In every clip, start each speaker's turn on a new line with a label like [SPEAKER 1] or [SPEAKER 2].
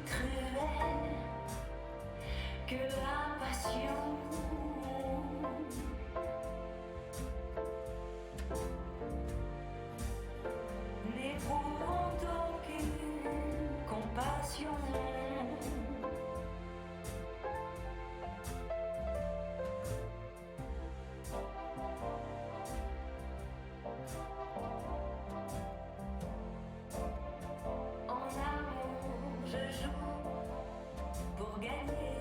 [SPEAKER 1] cruel que la passion. N'éprouvant aucune compassion. En amour, je joue pour gagner.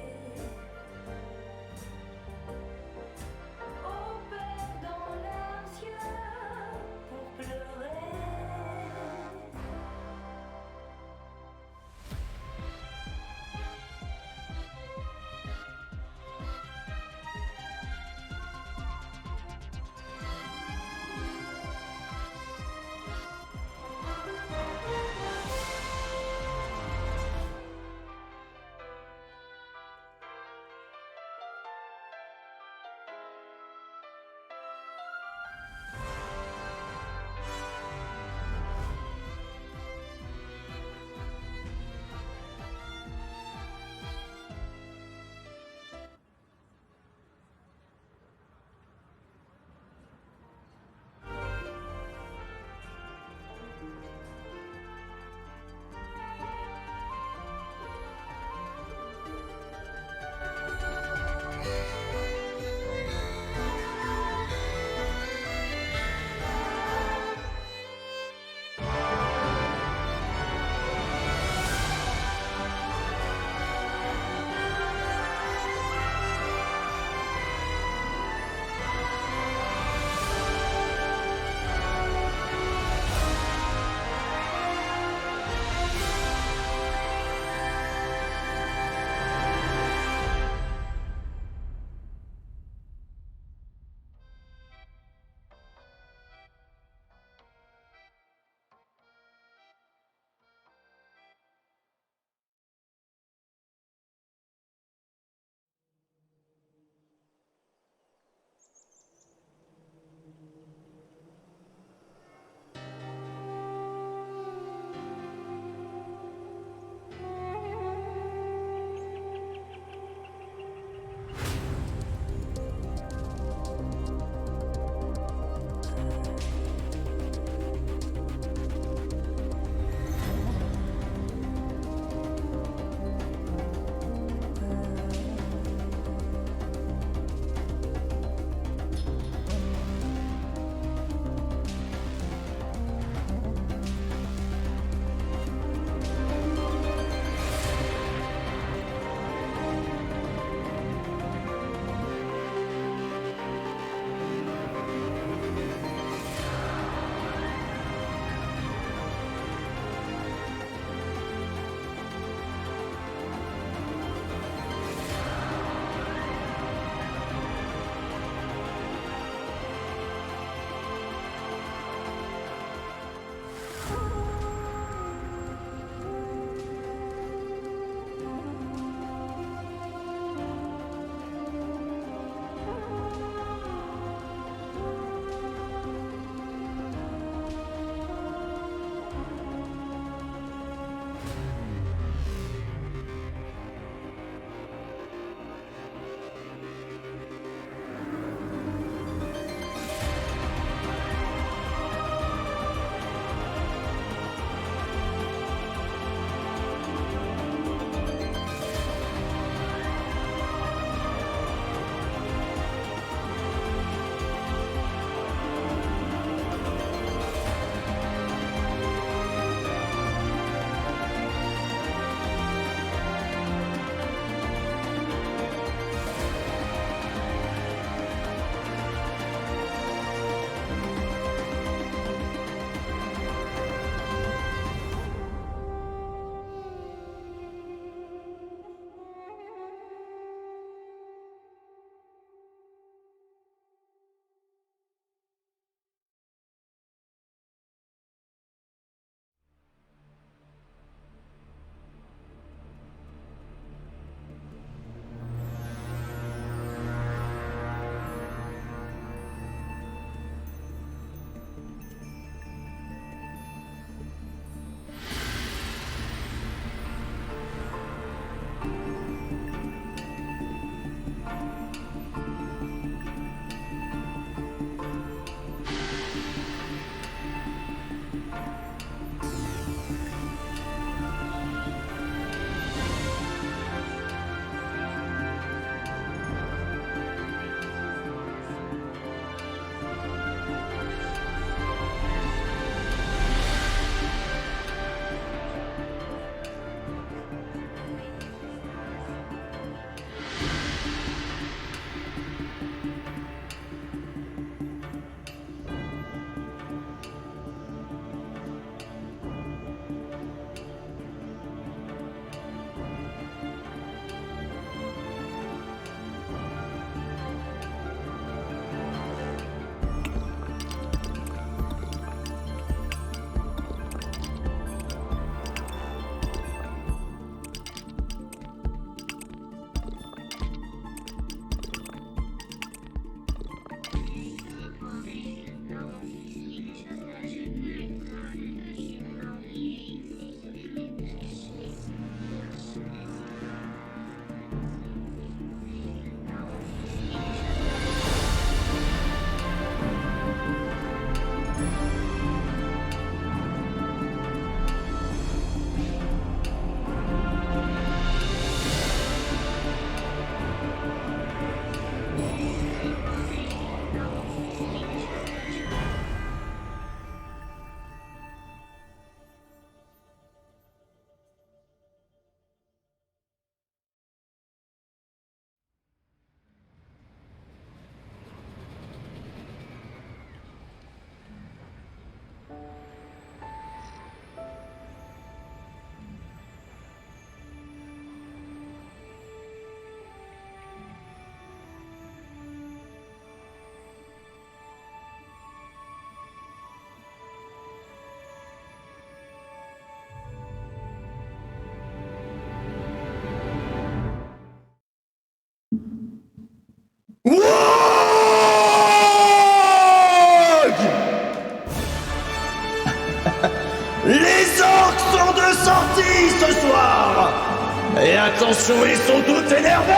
[SPEAKER 2] Et attention, ils sont tous énervés!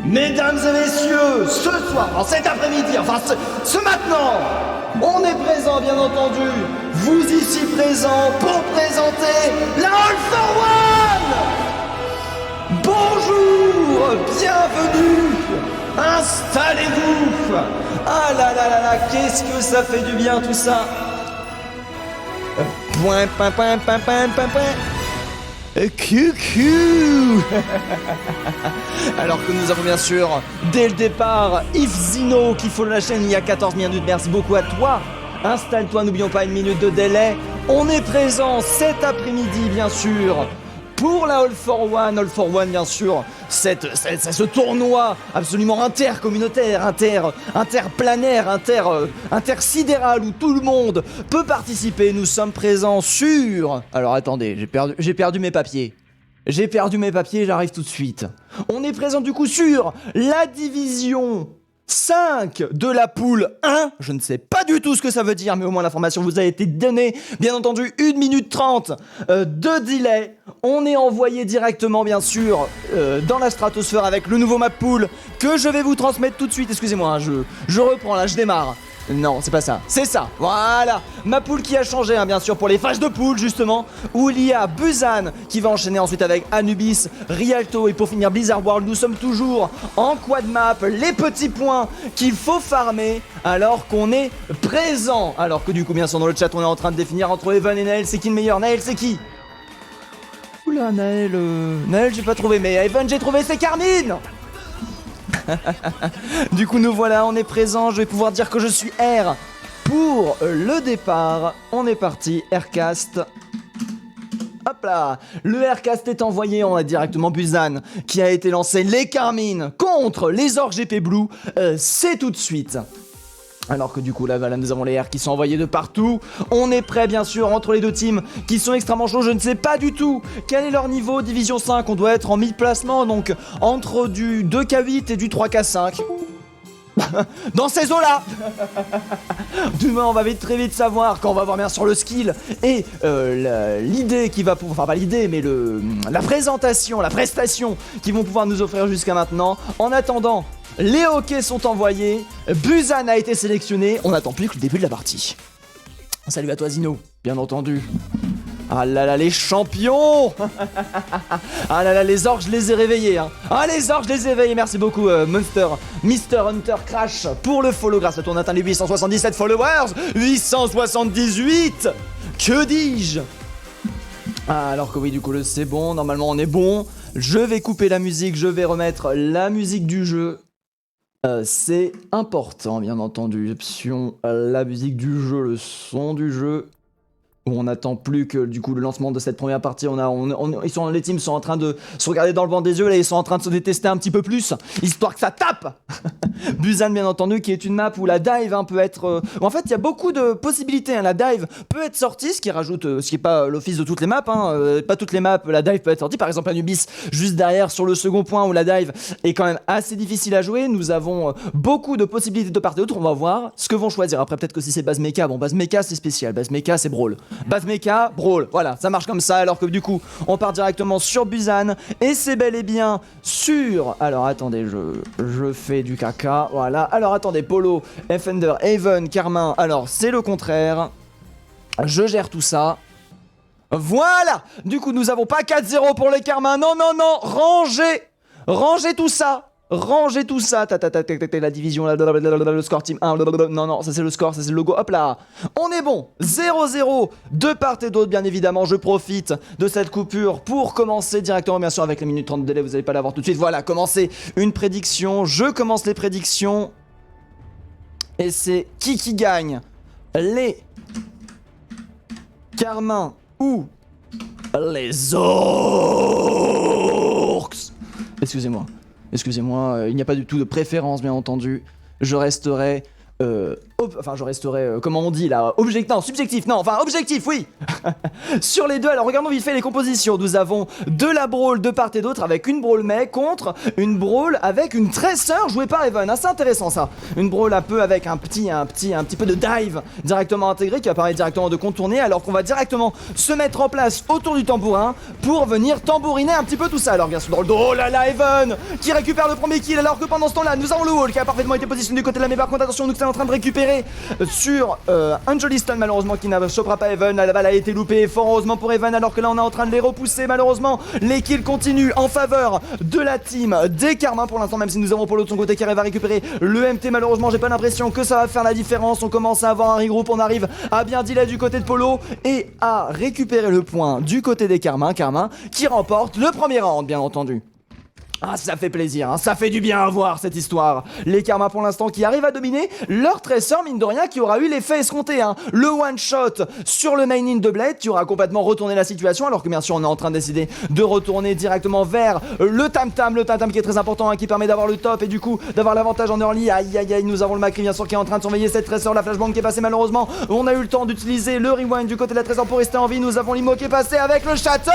[SPEAKER 2] Mesdames et messieurs, ce soir, en cet après-midi, enfin ce maintenant, on est présent bien entendu, vous ici présents pour présenter la All for One! Bonjour, bienvenue, installez-vous! Ah là là là là, qu'est-ce que ça fait du bien tout ça! Point, point, point, point, point, point, point. Coucou. Alors que nous avons bien sûr, dès le départ, Yves Zino qui follow la chaîne il y a 14 minutes. Merci beaucoup à toi. Installe-toi, n'oublions pas une minute de délai. On est présent cet après-midi, bien sûr, pour la All for One, bien sûr. Ce tournoi absolument intercommunautaire, interplanaire, intersidéral où tout le monde peut participer. Nous sommes présents sur... Alors attendez, j'ai perdu mes papiers. J'arrive tout de suite. On est présent du coup sur la division 5 de la poule 1. Je ne sais pas du tout ce que ça veut dire, mais au moins l'information vous a été donnée. Bien entendu, 1 minute 30 de delay. On est envoyé directement, bien sûr, dans la stratosphère avec le nouveau map pool que je vais vous transmettre tout de suite. Excusez-moi, hein, je reprends là, je démarre. Non, c'est pas ça, c'est ça, voilà. Ma poule qui a changé, hein, bien sûr, pour les phases de poule, justement, où il y a Busan qui va enchaîner ensuite avec Anubis, Rialto et pour finir Blizzard World. Nous sommes toujours en quad map, les petits points qu'il faut farmer alors qu'on est présent. Alors que du coup, bien sûr, dans le chat, on est en train de définir entre Evan et Naël, c'est qui le meilleur? Naël, c'est qui? Oula, Naël, j'ai pas trouvé, mais Evan, j'ai trouvé, c'est Carmine. Du coup nous voilà, on est présent, je vais pouvoir dire que je suis R pour le départ. On est parti, Aircast. Hop là, le Aircast est envoyé, on a directement Busan qui a été lancé. Les Carmine contre les Org GP Blue, c'est tout de suite. Alors que du coup là nous avons les R qui sont envoyés de partout. On est prêt bien sûr entre les deux teams qui sont extrêmement chauds. Je ne sais pas du tout quel est leur niveau. Division 5, on doit être en mi-placement, donc entre du 2K8 et du 3K5. Dans ces eaux-là. Demain on va très vite savoir quand on va voir bien sûr le skill et l'idée qui va pouvoir, enfin pas l'idée mais la présentation, la prestation qu'ils vont pouvoir nous offrir jusqu'à maintenant. En attendant, les hockey sont envoyés, Busan a été sélectionné, on n'attend plus que le début de la partie. Salut à toi Zino, bien entendu. Ah là là, les champions. Ah là là, les orques, je les ai réveillés, hein. Ah les orques, je les ai réveillés, merci beaucoup Mr. Hunter Crash pour le follow. Grâce à toi on atteint les 877 followers. 878. Que dis-je? Ah, alors que oui, du coup c'est bon, normalement on est bon. Je vais couper la musique, je vais remettre la musique du jeu. C'est important, bien entendu. Option, la musique du jeu, le son du jeu. Où on n'attend plus que du coup le lancement de cette première partie. Les teams sont en train de se regarder dans le blanc des yeux. Là, ils sont en train de se détester un petit peu plus, histoire que ça tape. Busan, bien entendu, qui est une map où la dive peut être. En fait, il y a beaucoup de possibilités. Hein. La dive peut être sortie, ce qui rajoute, ce qui est pas l'office de toutes les maps. Hein. Pas toutes les maps, la dive peut être sortie. Par exemple, Anubis, juste derrière sur le second point où la dive est quand même assez difficile à jouer. Nous avons beaucoup de possibilités de part et d'autre. On va voir ce que vont choisir. Après, peut-être que si c'est base mecha, bon, base mecha c'est spécial, base mecha c'est brawl. Base mecha, brawl, voilà, ça marche comme ça, alors que du coup, on part directement sur Busan, et c'est bel et bien sur... Alors, attendez, je fais du caca, voilà. Alors, attendez, Polo, Fender, Haven, Carmin, alors, c'est le contraire. Je gère tout ça. Voilà. Du coup, nous avons pas 4-0 pour les Carmin, non, non, non, rangez tout ça. Rangez tout ça, la division, le score team 1, non, ça c'est le score, ça c'est le logo, hop là. On est bon, 0-0 de part et d'autre, bien évidemment, je profite de cette coupure pour commencer directement, bien sûr, avec les minutes 30 de délai, vous n'allez pas l'avoir tout de suite. Voilà, commencer une prédiction, je commence les prédictions. Et c'est qui gagne? Les Carmin ou les Orcs? Excusez-moi, il n'y a pas du tout de préférence, bien entendu. Je resterai Enfin, je resterai, comment on dit là, objectif, oui. Sur les deux, alors regardons vite fait les compositions. Nous avons de la brawl de part et d'autre avec une brawl mec contre une brawl avec une tresseur jouée par Evan. Ah, c'est intéressant ça. Une brawl un peu avec un petit peu de dive directement intégré qui va permettre directement de contourner, alors qu'on va directement se mettre en place autour du tambourin pour venir tambouriner un petit peu tout ça. Alors bien sûr dans le dos, oh là là, Evan qui récupère le premier kill, alors que pendant ce temps-là, nous avons le wall qui a parfaitement été positionné du côté de la mais par contre attention, nous sommes en train de récupérer sur un joli stun malheureusement qui ne chopera pas Evan. La balle a été loupée, fort heureusement pour Evan, alors que là on est en train de les repousser malheureusement. Les kills continuent en faveur de la team des Carmins pour l'instant, même si nous avons Polo de son côté qui arrive à récupérer le MT. Malheureusement j'ai pas l'impression que ça va faire la différence. On commence à avoir un regroupe, on arrive à bien dealer du côté de Polo et à récupérer le point du côté des Carmins. Carmin qui remporte le premier round bien entendu. Ah, ça fait plaisir, hein, ça fait du bien à voir cette histoire. Les Karma pour l'instant qui arrivent à dominer leur tresseur, mine de rien, qui aura eu l'effet escompté. Hein. Le one shot sur le main in de Blade qui aura complètement retourné la situation, alors que bien sûr on est en train de décider de retourner directement vers le tam-tam qui est très important, hein, qui permet d'avoir le top et du coup d'avoir l'avantage en early. Aïe aïe aïe, nous avons le Macri bien sûr qui est en train de surveiller cette tresseur, la flashbang qui est passée malheureusement. On a eu le temps d'utiliser le rewind du côté de la tresseur pour rester en vie. Nous avons Limo qui est passé avec le shatter.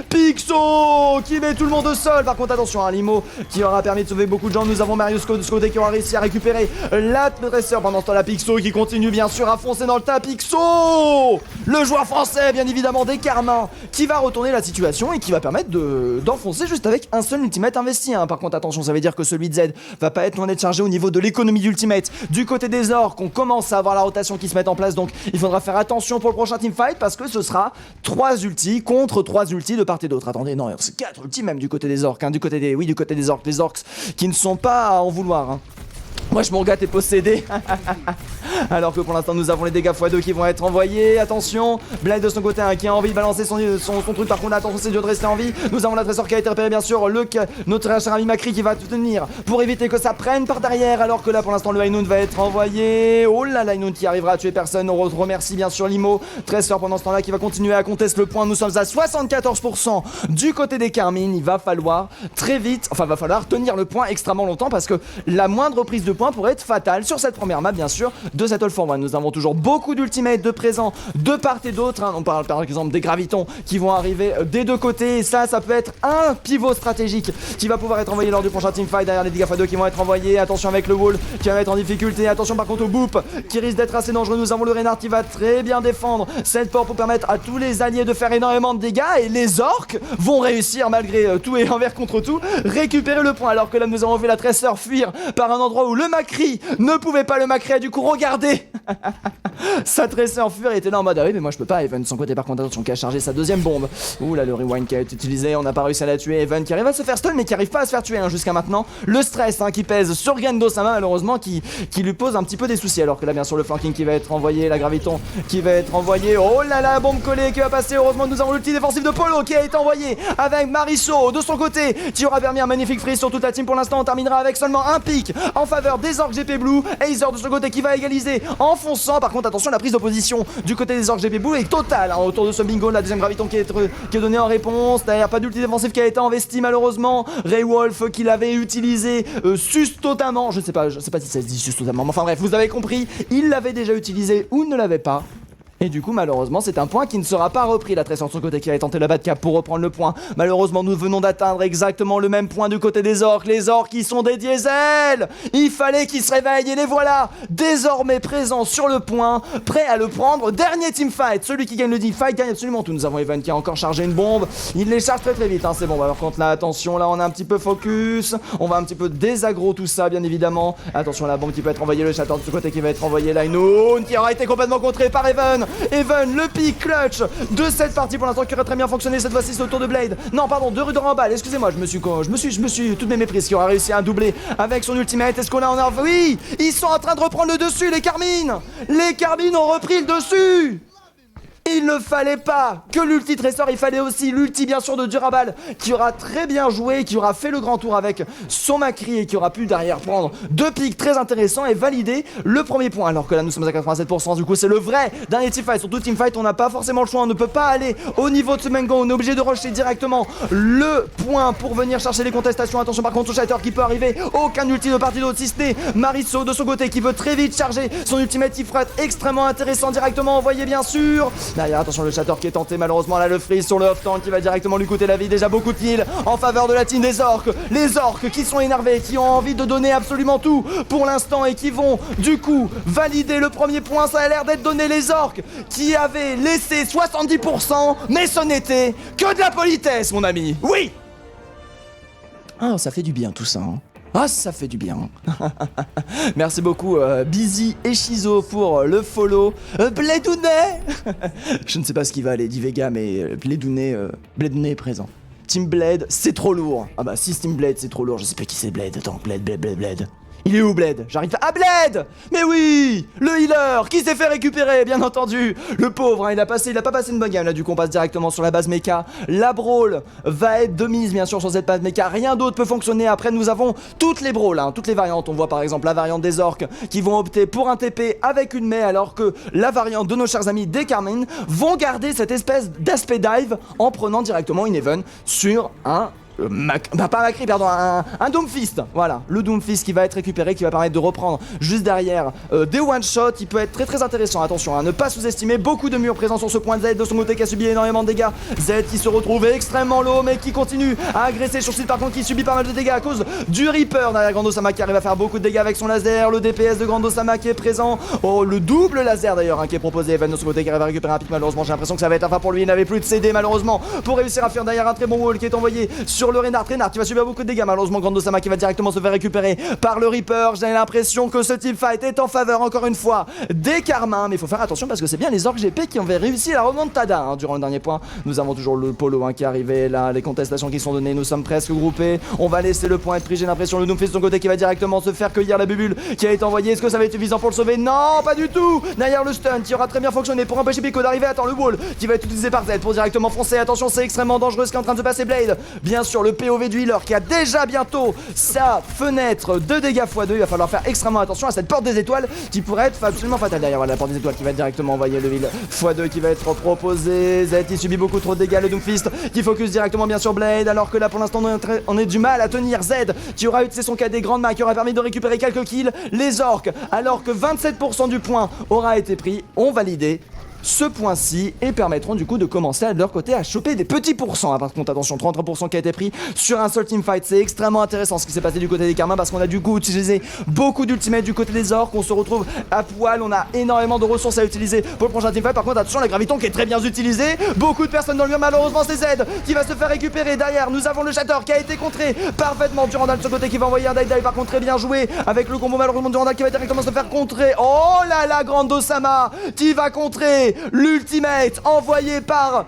[SPEAKER 2] Pixo qui met tout le monde au sol. Par contre attention, un Limo qui aura permis de sauver beaucoup de gens. Nous avons Marius de ce côté qui aura réussi à récupérer la tresseur. Pendant ce temps la Pixo qui continue bien sûr à foncer dans le tas. Pixo, le joueur français bien évidemment des Carmins, qui va retourner la situation et qui va permettre d'enfoncer juste avec un seul ultimate investi. Hein. Par contre attention, ça veut dire que celui de Z va pas être loin d'être chargé au niveau de l'économie d'ultimate. Du côté des orques, on commence à avoir la rotation qui se met en place, donc il faudra faire attention pour le prochain teamfight parce que ce sera 3 ultis contre 3 ultis de part et d'autre. Attendez, non, c'est 4 ultis même du côté des orques, hein, du côté des orques, les orques qui ne sont pas à en vouloir. Hein. Moi je m'engâte est possédé. Alors que pour l'instant nous avons les dégâts x2 qui vont être envoyés. Attention, Blade de son côté hein, qui a envie de balancer son truc. Par contre attention, c'est dur de rester en vie. Nous avons la tresseur qui a été repérée bien sûr. Notre cher ami Macri qui va tout tenir pour éviter que ça prenne par derrière. Alors que là pour l'instant le High Noon va être envoyé. Oh là là, High Noon qui arrivera à tuer personne. On remercie bien sûr Limo. Tresseur pendant ce temps là qui va continuer à contester le point. Nous sommes à 74% du côté des Carmines. Il va falloir très vite, enfin va falloir tenir le point extrêmement longtemps parce que la moindre prise de points pourrait être fatale sur cette première map bien sûr de cette All for One. Nous avons toujours beaucoup d'ultimates de présent de part et d'autre, hein. On parle par exemple des gravitons qui vont arriver des deux côtés et ça peut être un pivot stratégique qui va pouvoir être envoyé lors du prochain teamfight. Derrière les dégâts x2 qui vont être envoyés, attention avec le wall qui va être en difficulté, attention par contre au boop qui risque d'être assez dangereux. Nous avons le Reynard qui va très bien défendre cette porte pour permettre à tous les alliés de faire énormément de dégâts et les orques vont réussir malgré tout et envers contre tout récupérer le point, alors que là nous avons vu la tresseur fuir par un endroit où le Macri ne pouvait pas le Macri, du coup regardez sa tresseur fuir était là en mode ah oui mais moi je peux pas. Evan de son côté par contre attention qui a chargé sa deuxième bombe. Ouh là le rewind qui a été utilisé, on n'a pas réussi à la tuer. Evan qui arrive à se faire stun mais qui arrive pas à se faire tuer hein, jusqu'à maintenant. Le stress hein, qui pèse sur Gendo Sama malheureusement qui lui pose un petit peu des soucis, alors que là bien sûr le flanking qui va être envoyé, la graviton qui va être envoyée. Oh là là, bombe collée qui va passer. Heureusement nous avons l'ulti défensif de Polo qui a été envoyé avec Mariso de son côté qui aura permis un magnifique freeze sur toute la team. Pour l'instant on terminera avec seulement un pic en faveur des orques GP Blue. Azer de son côté qui va égaliser en fonçant. Par contre attention, la prise d'opposition du côté des orques GP Blue est totale hein, autour de ce bingo. La deuxième graviton qui est donnée en réponse. Derrière pas d'ulti défensif qui a été investi malheureusement. Ray Wolf qui l'avait utilisé sus totalement. Je sais pas si ça se dit sus totalement, mais enfin bref, vous avez compris, il l'avait déjà utilisé ou ne l'avait pas. Et du coup malheureusement c'est un point qui ne sera pas repris. La tresseur de son côté qui avait tenté la Batcap pour reprendre le point. Malheureusement nous venons d'atteindre exactement le même point du côté des orques. Les orques qui sont des diesels. Il fallait qu'ils se réveillent et les voilà désormais présents sur le point, prêts à le prendre. Dernier teamfight, celui qui gagne le teamfight gagne absolument tout. Nous avons Evan qui a encore chargé une bombe. Il les charge très vite hein, c'est bon. Par contre là attention, là on est un petit peu focus. On va un petit peu désaggro tout ça bien évidemment. Attention la bombe qui peut être envoyée, le chaton de ce côté qui va être envoyé. Lightnoon qui aura été complètement contré par Evan. Evan, le pick clutch de cette partie pour l'instant qui aurait très bien fonctionné. Cette fois-ci c'est au tour de Blade. Non pardon, de Rudorambal, excusez-moi, je me suis toutes mes méprises, qui aura réussi à doubler avec son ultimate. Est-ce qu'on a oui, ils sont en train de reprendre le dessus les Carmines. Les Carmines ont repris le dessus. Il ne fallait pas que l'ulti Tressor, il fallait aussi l'ulti bien sûr de Durabal qui aura très bien joué, qui aura fait le grand tour avec son Macri et qui aura pu derrière prendre 2 pics très intéressants et valider le premier point. Alors que là nous sommes à 87%, du coup c'est le vrai dernier teamfight. Surtout teamfight, on n'a pas forcément le choix, on ne peut pas aller au niveau de ce Mengo, on est obligé de rusher directement le point pour venir chercher les contestations. Attention par contre au Shatter qui peut arriver, aucun ulti de partie d'autre si ce n'est Mariso de son côté qui veut très vite charger son ultimate, il fera extrêmement intéressant directement envoyé bien sûr. Derrière, attention le Shatter qui est tenté, malheureusement là le freeze sur le off-tank qui va directement lui coûter la vie. Déjà beaucoup de kills en faveur de la team des orques. Les orques qui sont énervés, qui ont envie de donner absolument tout pour l'instant et qui vont du coup valider le premier point. Ça a l'air d'être donné, les orques qui avaient laissé 70%, mais ce n'était que de la politesse mon ami. Oui. Ah, ça fait du bien tout ça hein. Ah, ça fait du bien. Merci beaucoup, Busy et Shizo pour le follow. Bledounet je ne sais pas ce qui va aller, dit Vega, mais Bledounet est présent. Team Bled, c'est trop lourd. Ah bah, si Team Bled, c'est trop lourd, je sais pas qui c'est Bled. Attends, Bled. Il est où Bled? J'arrive pas. Ah Bled! Mais oui! Le healer qui s'est fait récupérer, bien entendu! Le pauvre, hein, il a pas passé une bonne game là, du coup on passe directement sur la base mecha. La brawl va être de mise bien sûr sur cette base mecha. Rien d'autre peut fonctionner. Après nous avons toutes les brawls, hein, toutes les variantes. On voit par exemple la variante des orques qui vont opter pour un TP avec une Mei, alors que la variante de nos chers amis des Carmine vont garder cette espèce d'aspect dive en prenant directement une Even sur un pas Macri, pardon, un Doomfist. Voilà, le Doomfist qui va être récupéré, qui va permettre de reprendre juste derrière des one-shots. Il peut être très très intéressant, attention à ne pas sous-estimer. Beaucoup de murs présents sur ce point. Z de son côté qui a subi énormément de dégâts. Z qui se retrouve extrêmement low mais qui continue à agresser sur site par contre, qui subit pas mal de dégâts à cause du Reaper derrière Grandosama qui arrive à faire beaucoup de dégâts avec son laser. Le DPS de Grandosama qui est présent. Oh, le double laser d'ailleurs hein, qui est proposé. Evan de son côté qui arrive à récupérer un pic. Malheureusement j'ai l'impression que ça va être enfin pour lui. Il n'avait plus de CD malheureusement pour réussir à faire derrière un très bon wall qui est envoyé sur le Reynard qui va subir beaucoup de dégâts. Malheureusement Grandosama qui va directement se faire récupérer par le Reaper. J'ai l'impression que ce teamfight est en faveur encore une fois des Carmins, mais il faut faire attention parce que c'est bien les orques GP qui ont réussi la remontada hein, durant le dernier point. Nous avons toujours le polo hein, qui est arrivé là, les contestations qui sont données, nous sommes presque groupés. On va laisser le point être pris, j'ai l'impression. Le Doomfist de son côté qui va directement se faire cueillir la bubule qui a été envoyée. Est-ce que ça va être suffisant pour le sauver? Non, pas du tout. Derrière le stun qui aura très bien fonctionné pour empêcher Pico d'arriver. Attends, le wall qui va être utilisé par Z pour directement foncer. Attention, c'est extrêmement dangereux ce qui est en train de se passer. Blade, bien sûr, le POV du healer qui a déjà bientôt sa fenêtre de dégâts x2. Il va falloir faire extrêmement attention à cette porte des étoiles qui pourrait être absolument fatale. Derrière voilà, la porte des étoiles qui va être directement envoyer le heal x2 qui va être proposé. Z qui subit beaucoup trop de dégâts. Le Doomfist qui focus directement bien sur Blade, alors que là pour l'instant on est du mal à tenir. Z qui aura utilisé son KD grande main qui aura permis de récupérer quelques kills. Les orques, alors que 27% du point aura été pris, ont validé ce point-ci et permettront du coup de commencer de leur côté à choper des petits pourcents. Par contre attention, 33% qui a été pris sur un seul teamfight. C'est extrêmement intéressant ce qui s'est passé du côté des Carmins parce qu'on a du coup utilisé beaucoup d'ultimates du côté des orques. On se retrouve à poil, on a énormément de ressources à utiliser pour le prochain teamfight. Par contre attention, la graviton qui est très bien utilisée. Beaucoup de personnes dans le mur, malheureusement c'est Z qui va se faire récupérer. Derrière nous avons le Shatter qui a été contré parfaitement. Durandal de ce côté qui va envoyer un dive par contre très bien joué avec le combo. Malheureusement Durandal qui va directement se faire contrer. Oh là là, Grandosama qui va contrer l'ultimate envoyé par...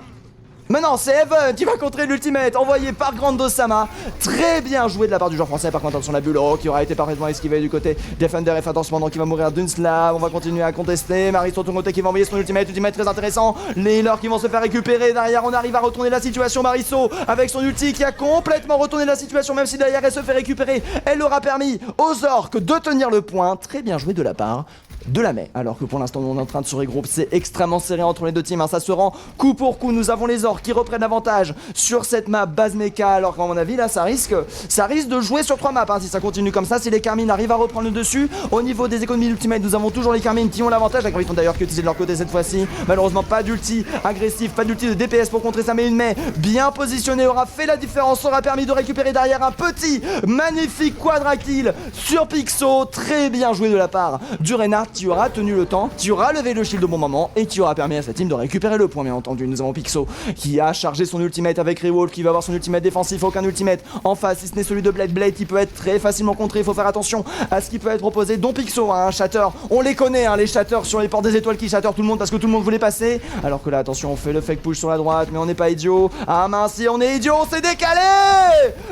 [SPEAKER 2] Mais non, c'est Evan qui va contrer l'ultimate envoyé par Grandosama. Très bien joué de la part du joueur français. Par contre, attention, la bulle qui aura été parfaitement esquivée du côté Defender et Fantasme donc qui va mourir d'une slab. On va continuer à contester. Maris sur ton côté qui va envoyer son ultimate très intéressant. Les healers qui vont se faire récupérer. Derrière, on arrive à retourner la situation. Mariso avec son ulti qui a complètement retourné la situation, même si derrière elle se fait récupérer. Elle aura permis aux orques de tenir le point. Très bien joué de la part de la Mei, alors que pour l'instant on est en train de se regrouper. C'est extrêmement serré entre les deux teams hein. Ça se rend coup pour coup. Nous avons les orques qui reprennent l'avantage sur cette map base mecha, alors qu'à mon avis là ça risque de jouer sur 3 maps hein, si ça continue comme ça. Si les Carmine arrivent à reprendre le dessus au niveau des économies d'ultimate, nous avons toujours les Carmine qui ont l'avantage. La Graviton d'ailleurs qui est utilisée de leur côté cette fois-ci. Malheureusement pas d'ulti agressif, pas d'ulti de DPS pour contrer ça, mais une Mei bien positionnée aura fait la différence, aura permis de récupérer derrière un petit magnifique quadra kill sur Pixo. Très bien joué de la part du Reynard qui aura tenu le temps, qui aura levé le shield au bon moment et qui aura permis à sa team de récupérer le point bien entendu. Nous avons Pixo qui a chargé son ultimate avec Rewolf, qui va avoir son ultimate défensif, aucun ultimate en face si ce n'est celui de Blade. Blade qui peut être très facilement contré, il faut faire attention à ce qui peut être proposé, dont Pixo, hein, un shatter, on les connaît hein, les shatters sur les portes des étoiles qui shatter tout le monde parce que tout le monde voulait passer, alors que là attention on fait le fake push sur la droite mais on n'est pas idiot. Ah mince, si on est idiot, on s'est décalé.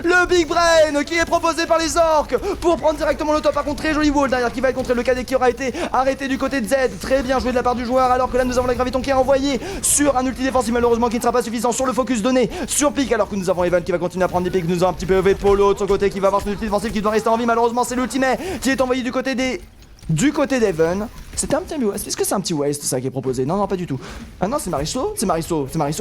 [SPEAKER 2] Le Big Brain qui est proposé par les orques pour prendre directement le top. Par contre très joli wall derrière qui va être contré, le KD qui aura été arrêté du côté de Z, très bien joué de la part du joueur, alors que là nous avons la Graviton qui est envoyé sur un ulti défensif malheureusement qui ne sera pas suffisant sur le focus donné sur Pic, alors que nous avons Evan qui va continuer à prendre des pics, nous avons un petit peu EV Polo de son côté qui va avoir son ulti défensif qui doit rester en vie, malheureusement c'est l'ultimate qui est envoyé du côté d'Evan. C'était un petit waste. Est-ce que c'est un petit waste ça qui est proposé? Non, non, pas du tout. Ah non, c'est Marisso,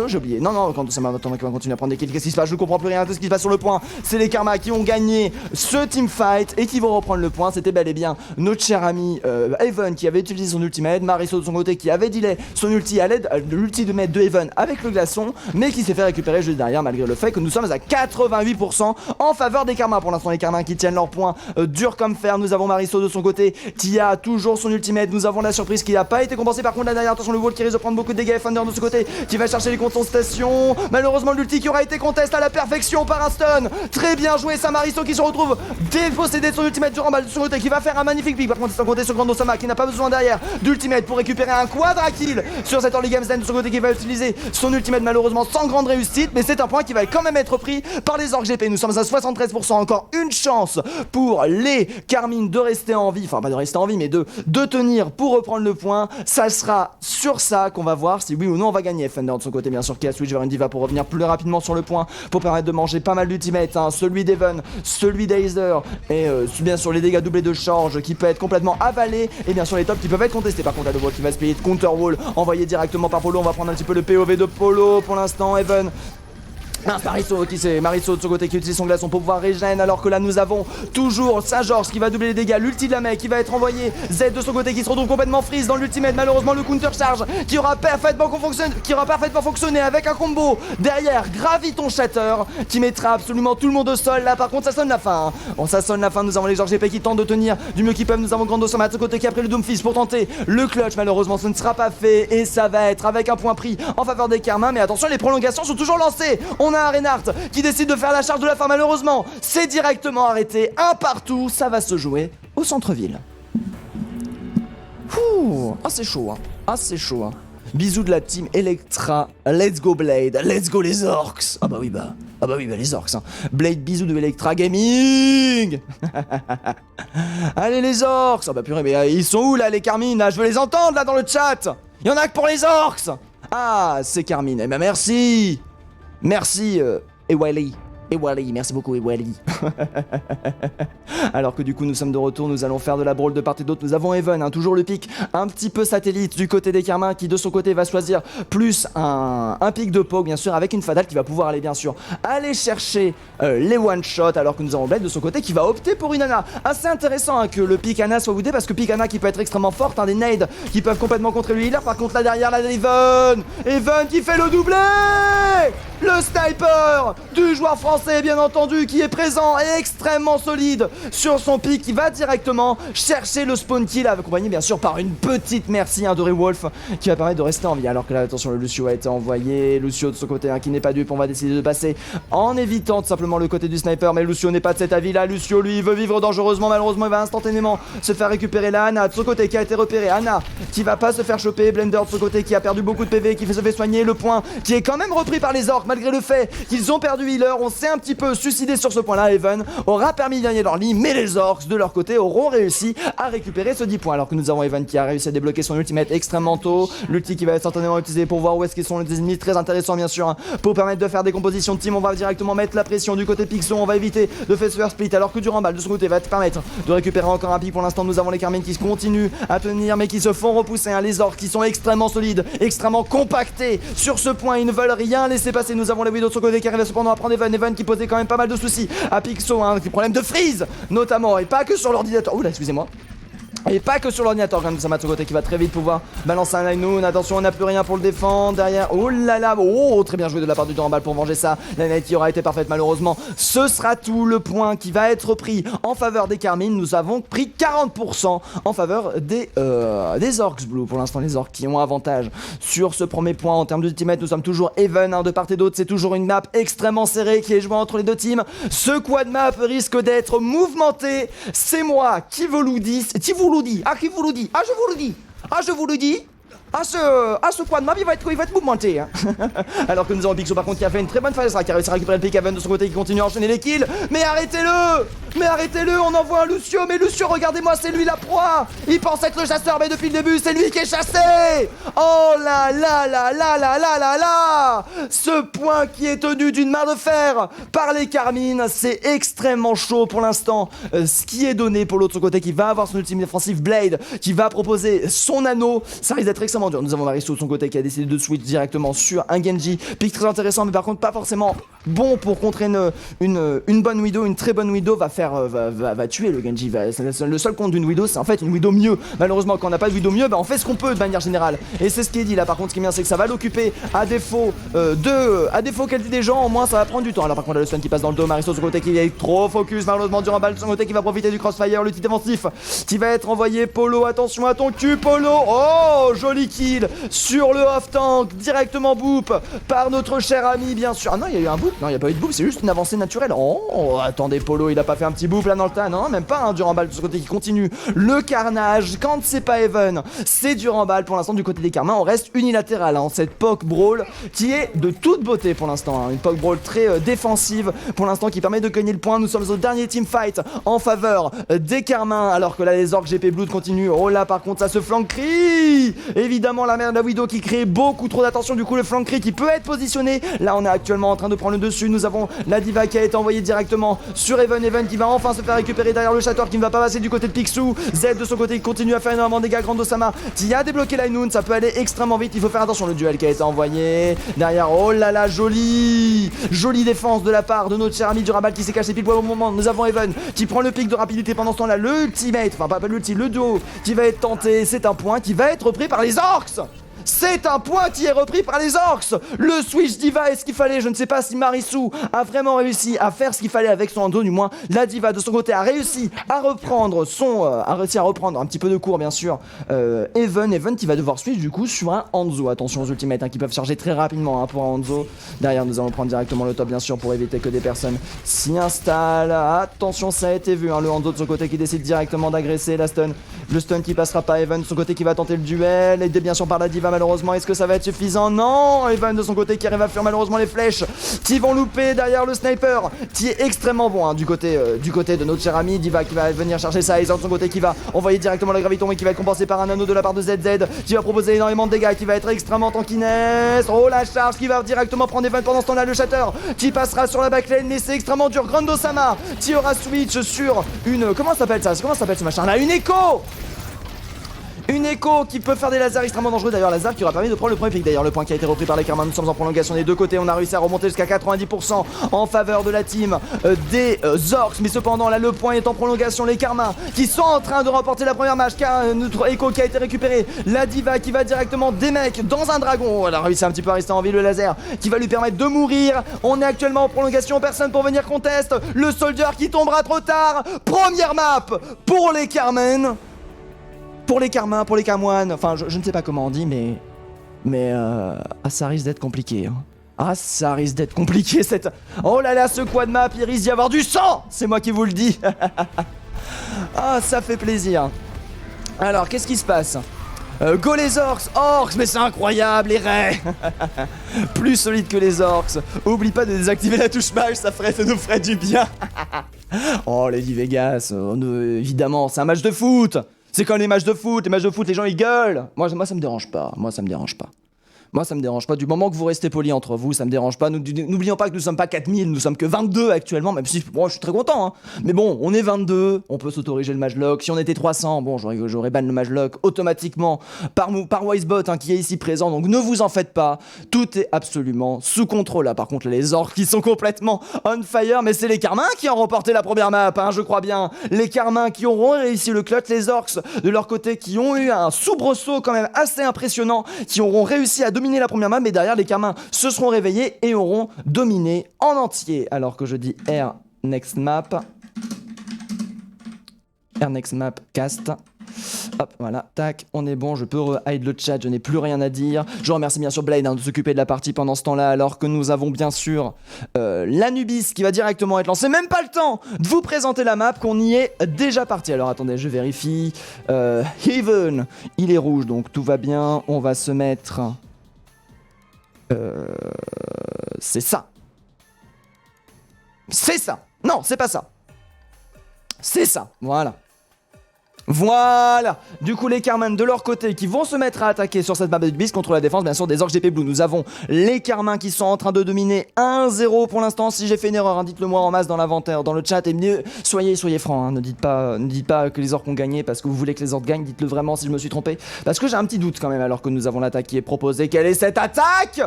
[SPEAKER 2] j'ai oublié. Non, non, quand c'est Marisso qui va continuer à prendre des kills, qu'est-ce qui se passe? Je ne comprends plus rien de ce qui se passe sur le point. C'est les Karma qui ont gagné ce teamfight et qui vont reprendre le point. C'était bel et bien notre cher ami Evan qui avait utilisé son ultimate, Marisso de son côté qui avait delay son ulti à l'aide de l'ultimate de Evan avec le glaçon, mais qui s'est fait récupérer juste derrière malgré le fait que nous sommes à 88% en faveur des Karma. Pour l'instant, les Karma qui tiennent leur point dur comme fer. Nous avons Marisso de son côté qui a toujours son ultimate. Nous avons la surprise qui n'a pas été compensée par contre là derrière. Attention, le wall qui risque de prendre beaucoup de dégâts. Thunder de ce côté qui va chercher les contestations. Malheureusement, l'ulti qui aura été contesté à la perfection par un stun. Très bien joué, Samaristo qui se retrouve dépossédé de son ultimate du Rambal de ce côté qui va faire un magnifique pick. Par contre, sans compter sur Grando Sama qui n'a pas besoin derrière d'ultimate pour récupérer un quadra kill sur cette early game stand de ce côté qui va utiliser son ultimate malheureusement sans grande réussite. Mais c'est un point qui va quand même être pris par les Orcs GP. Nous sommes à 73%. Encore une chance pour les Carmine de rester en vie. Enfin, pas de rester en vie, mais de tenir pour reprendre le point. Ça sera sur ça qu'on va voir si oui ou non on va gagner. Thunder de son côté bien sûr qui a switch vers une diva pour revenir plus rapidement sur le point pour permettre de manger pas mal d'ultimates, hein. Celui d'Evan, celui d'Azer et bien sûr les dégâts doublés de charge qui peut être complètement avalé et bien sûr les tops qui peuvent être contestés. Par contre là le wall qui va split, counter wall envoyé directement par Polo. On va prendre un petit peu le POV de Polo pour l'instant. Evan Marisso de son côté qui utilise son glaçon pour pouvoir régène, alors que là nous avons toujours Saint-Georges qui va doubler les dégâts, l'ulti de la mec qui va être envoyé, Z de son côté qui se retrouve complètement freeze dans l'ultimate, malheureusement le counter charge qui aura parfaitement fonctionné avec un combo derrière Graviton Shatter qui mettra absolument tout le monde au sol. Là par contre ça sonne la fin, hein. Bon, ça sonne la fin, nous avons les Georges GP qui tentent de tenir du mieux qu'ils peuvent, nous avons Grando Sama de ce côté qui a pris le Doomfist pour tenter le clutch, malheureusement ce ne sera pas fait et ça va être avec un point pris en faveur des Karma. Mais attention, les prolongations sont toujours lancées, on a un Reinhardt qui décide de faire la charge de la fin, malheureusement c'est directement arrêté, un partout, ça va se jouer au centre-ville. Ah c'est chaud, hein. Ah c'est chaud, hein. Bisous de la team Electra, let's go Blade, let's go les Orcs. Ah bah oui les Orcs, hein. Blade, bisous de Electra Gaming. Allez les Orcs. Ah bah purée, mais ils sont où là les Carmine là? Je veux les entendre là dans le chat. Il y en a que pour les Orcs. Ah c'est Carmine, eh ben merci. Merci Ewali, merci beaucoup Ewali. Alors que du coup nous sommes de retour, nous allons faire de la brawl de part et d'autre. Nous avons Evan, hein, toujours le pic un petit peu satellite du côté des Carmins qui de son côté va choisir plus un pic de poke bien sûr avec une fatale qui va pouvoir aller bien sûr aller chercher les one shot, alors que nous avons Blade de son côté qui va opter pour une Ana. Assez intéressant hein, que le pic Ana soit woodé parce que pic Ana qui peut être extrêmement forte, hein, des nades qui peuvent complètement contrer le healer. Par contre là derrière là Evan qui fait le doublé, le sniper du joueur français bien entendu qui est présent et extrêmement solide sur son pic, qui va directement chercher le spawn kill accompagné bien sûr par une petite merci hein, de Rewolf qui va permettre de rester en vie. Alors que là attention, le Lucio a été envoyé, Lucio de son côté hein, qui n'est pas dupe, on va décider de passer en évitant tout simplement le côté du sniper, mais Lucio n'est pas de cet avis là. Lucio lui il veut vivre dangereusement, malheureusement il va instantanément se faire récupérer la Ana de son côté qui a été repérée, Ana qui va pas se faire choper, Blender de son côté qui a perdu beaucoup de PV, qui se fait soigner, le point qui est quand même repris par les Orcs malgré le fait qu'ils ont perdu healer. On s'est un petit peu suicidé sur ce point là, Evan aura permis de gagner leur ligne, mais les Orcs de leur côté auront réussi à récupérer ce 10 points, alors que nous avons Evan qui a réussi à débloquer son ultimate extrêmement tôt, l'ulti qui va être certainement utilisé pour voir où est-ce qu'ils sont les ennemis, très intéressant bien sûr hein, pour permettre de faire des compositions de team. On va directement mettre la pression du côté Pixo, on va éviter de faire split, alors que du Rambal de son côté va te permettre de récupérer encore un pic. Pour l'instant nous avons les Carmine qui continuent à tenir mais qui se font repousser, hein, les Orcs qui sont extrêmement solides, extrêmement compactés sur ce point, ils ne veulent rien laisser passer. Nous avons la Widow de son côté qui arrive cependant à prendre Evan qui posait quand même pas mal de soucis à Pixo, hein, des problèmes de freeze notamment, et pas que sur l'ordinateur. Oula, excusez-moi. Et pas que sur l'ordinateur, quand même, Sama de son côté qui va très vite pouvoir balancer un Line. Attention, on n'a plus rien pour le défendre. Derrière, oh là là, oh, très bien joué de la part du Rambal pour venger ça. La Night qui aura été parfaite, malheureusement. Ce sera tout le point qui va être pris en faveur des Carmine. Nous avons pris 40% en faveur des Orcs Blue. Pour l'instant, les Orcs qui ont avantage sur ce premier point. En termes d'ultimate, nous sommes toujours even hein, de part et d'autre. C'est toujours une map extrêmement serrée qui est jouée entre les deux teams. Ce quad map risque d'être mouvementé. C'est moi qui vous le dis. Qui vous le dis. Ah, qui vous le dit. Ah, je vous le dis. Ah, je vous le dis. Ce quad map il va être mouvementé hein. Alors que nous avons Pixo par contre qui a fait une très bonne phase, qui a réussi à récupérer le pick Evan de son côté, qui continue à enchaîner les kills. Mais arrêtez-le. Mais arrêtez-le, on envoie un Lucio. Mais Lucio, regardez-moi, c'est lui la proie. Il pense être le chasseur, mais depuis le début, c'est lui qui est chassé. Oh là là là là là là là là. Ce point qui est tenu d'une main de fer par les Carmine, c'est extrêmement chaud pour l'instant. Ce qui est donné pour l'autre côté, qui va avoir son ultime défensif Blade, qui va proposer son anneau, ça risque d'être extrêmement dur. Nous avons Marisu de son côté qui a décidé de switch directement sur un Genji. Pick très intéressant, mais par contre pas forcément bon pour contrer une bonne Widow. Une très bonne Widow va tuer le Genji. Le seul compte d'une Widow, c'est en fait une Widow mieux. Malheureusement, quand on n'a pas de Widow mieux, on fait ce qu'on peut de manière générale. Et c'est ce qui est dit là. Par contre, ce qui est bien, c'est que ça va l'occuper à défaut qu'elle dit des gens. Au moins, ça va prendre du temps. Alors par contre, le stun qui passe dans le dos. Marisu de son côté qui est trop focus. Malheureusement, Durand Ball de son côté qui va profiter du crossfire. L'outil défensif qui va être envoyé. Polo, attention à ton cul, Polo. Oh, joli kill sur le off-tank. Directement boop par notre cher ami, bien sûr. Ah non, il y a eu un boop. Non, il n'y a pas eu de boop. C'est juste une avancée naturelle. Oh, attendez, Polo, il a pas fait un petit boop là dans le tas. Non, même pas. Hein, Durand Ball de son côté qui continue le carnage. Quand c'est pas Even, c'est Durand Ball. Pour l'instant, du côté des Carmins, on reste unilatéral. Hein, cette poke brawl qui est de toute beauté pour l'instant. Hein, une poke brawl très défensive pour l'instant qui permet de gagner le point. Nous sommes au dernier team fight en faveur des Carmins. Alors que là, les orques GP Blood continuent. Oh là, par contre, ça se flanquerie. Évidemment, la mère de la Widow qui crée beaucoup trop d'attention. Du coup, le flanquerie qui peut être positionné. Là, on est actuellement en train de prendre le dessus. Nous avons la diva qui a été envoyée directement sur Even. Even qui va enfin se faire récupérer derrière le château qui ne va pas passer du côté de Picsou. Z de son côté qui continue à faire énormément de dégâts. Grand Osama qui a débloqué la Inoun. Ça peut aller extrêmement vite. Il faut faire attention. Le duel qui a été envoyé derrière. Oh là là, jolie défense de la part de notre cher ami Durand Ball qui s'est caché pile poil au moment. Nous avons Even qui prend le pic de rapidité pendant ce temps-là. Le ultimate, enfin pas l'ulti, le duo qui va être tenté. C'est un point qui va être repris par les orcs. C'est un point qui est repris par les orcs. Le switch diva est ce qu'il fallait. Je ne sais pas si Marisu a vraiment réussi à faire ce qu'il fallait avec son endo. Du moins, la diva de son côté a réussi à reprendre un petit peu de cours, bien sûr. Even qui va devoir switch du coup sur un Hanzo. Attention aux ultimates qui peuvent charger très rapidement pour un Hanzo. Derrière, nous allons prendre directement le top, bien sûr, pour éviter que des personnes s'y installent. Attention, ça a été vu. Le Hanzo de son côté qui décide directement d'agresser la stun. Le stun qui passera pas. Even de son côté qui va tenter le duel. Aidé bien sûr par la diva. Malheureusement, est-ce que ça va être suffisant? Non. Even de son côté qui arrive à fuir malheureusement les flèches qui vont louper derrière le sniper qui est extrêmement bon du côté de notre cher ami Diva qui va venir chercher ça. Aizen de son côté qui va envoyer directement le graviton et qui va être compensé par un anneau de la part de ZZ qui va proposer énormément de dégâts, qui va être extrêmement tankiness. Oh la charge qui va directement prendre Even pendant ce temps là. Le shatter qui passera sur la backlane, mais c'est extrêmement dur. Grand Osama qui aura switch sur une... Comment s'appelle ce machin là? Une écho. Une écho qui peut faire des lasers extrêmement dangereux. D'ailleurs, laser qui aura permis de prendre le premier pick. D'ailleurs, le point qui a été repris par les Karma. Nous sommes en prolongation des deux côtés. On a réussi à remonter jusqu'à 90% en faveur de la team des Orcs. Mais cependant, là, le point est en prolongation. Les Karma qui sont en train de remporter la première match. Car notre écho qui a été récupéré. La diva qui va directement des mecs dans un dragon. Elle a réussi un petit peu à rester en vie. Le laser qui va lui permettre de mourir. On est actuellement en prolongation. Personne pour venir conteste. Le soldier qui tombera trop tard. Première map pour les Carmen. Pour les Carmins, pour les Camoines, enfin je ne sais pas comment on dit, mais ça risque d'être compliqué. Ça risque d'être compliqué cette... Oh là là, ce quad map, il risque d'y avoir du sang. C'est moi qui vous le dis. Ça fait plaisir. Alors, qu'est-ce qui se passe? Go les orcs, mais c'est incroyable, les raies. Plus solide que les orcs. Oublie pas de désactiver la touche mage, ça nous ferait du bien. Oh, Lady Vegas, évidemment, c'est un match de foot. C'est comme les matchs de foot, les gens ils gueulent. Moi ça me dérange pas, Moi ça me dérange pas, du moment que vous restez polis entre vous, ça me dérange pas. N'oublions pas que nous sommes pas 4000, nous sommes que 22 actuellement, même si bon, je suis très content. Mais bon, on est 22, on peut s'autoriser le match lock. Si on était 300, bon, j'aurais ban le match lock automatiquement par Wisebot qui est ici présent, donc ne vous en faites pas. Tout est absolument sous contrôle. Là, par contre, les orques qui sont complètement on fire, mais c'est les Carmins qui ont remporté la première map, je crois bien. Les Carmins qui auront réussi le clutch, les orcs de leur côté qui ont eu un soubresaut quand même assez impressionnant, qui auront réussi à dominer la première map, mais derrière les Carmins se seront réveillés et auront dominé en entier. Alors que je dis R next map cast. Hop, voilà, tac, on est bon, je peux hide le chat, je n'ai plus rien à dire. Je remercie bien sûr Blade de s'occuper de la partie pendant ce temps-là, alors que nous avons bien sûr l'Anubis qui va directement être lancé. Même pas le temps de vous présenter la map, qu'on y est déjà parti. Alors attendez, je vérifie. Heaven, il est rouge, donc tout va bien. On va se mettre... c'est ça. Non, c'est pas ça. C'est ça, voilà. Voilà. Du coup, les Carmins de leur côté qui vont se mettre à attaquer sur cette map de Beast contre la défense, bien sûr, des Orques GP Blue. Nous avons les Carmins qui sont en train de dominer 1-0 pour l'instant. Si j'ai fait une erreur, hein, dites-le moi en masse dans l'inventaire, dans le chat. Et mieux, soyez francs, hein, ne dites pas que les Orques ont gagné parce que vous voulez que les Orques gagnent. Dites-le vraiment si je me suis trompé. Parce que j'ai un petit doute quand même alors que nous avons l'attaque qui est proposée. Quelle est cette attaque?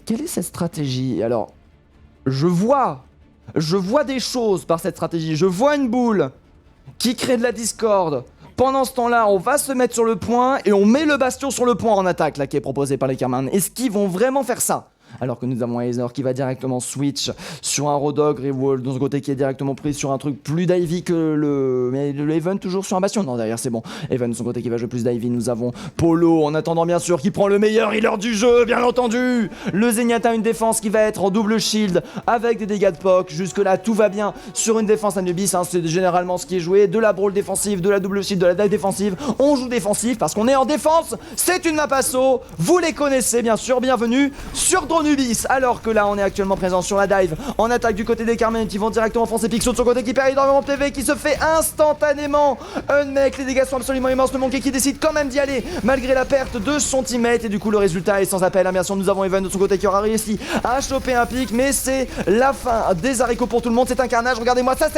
[SPEAKER 2] Quelle est cette stratégie? Alors, je vois des choses par cette stratégie. Je vois une boule qui crée de la discorde. Pendant ce temps-là, on va se mettre sur le point et on met le bastion sur le point en attaque là qui est proposé par les Carmins. Est-ce qu'ils vont vraiment faire ça? Alors que nous avons Aether qui va directement switch sur un Rodog, Revolt de son côté qui est directement pris sur un truc plus d'Ivy que le... Mais le Even toujours sur un bastion. Non, d'ailleurs c'est bon. Even de son côté qui va jouer plus d'Ivy. Nous avons Polo en attendant bien sûr qui prend le meilleur healer du jeu, bien entendu. Le Zenyatta a une défense qui va être en double shield avec des dégâts de POC. Jusque là tout va bien sur une défense Anubis, hein. C'est généralement ce qui est joué. De la brawl défensive, de la double shield, de la dive défensive. On joue défensif parce qu'on est en défense. C'est une map asso. Vous les connaissez bien sûr. Bienvenue sur Drone Nubis, alors que là on est actuellement présent sur la dive en attaque du côté des Carmins qui vont directement foncer Pixo de son côté qui perd énormément de PV, qui se fait instantanément un mec. Les dégâts sont absolument immenses. Le Monkey qui décide quand même d'y aller malgré la perte de son teammate et du coup le résultat est sans appel. Bien sûr nous avons Even de son côté qui aura réussi à choper un pic, mais c'est la fin des haricots pour tout le monde. C'est un carnage, regardez-moi ça,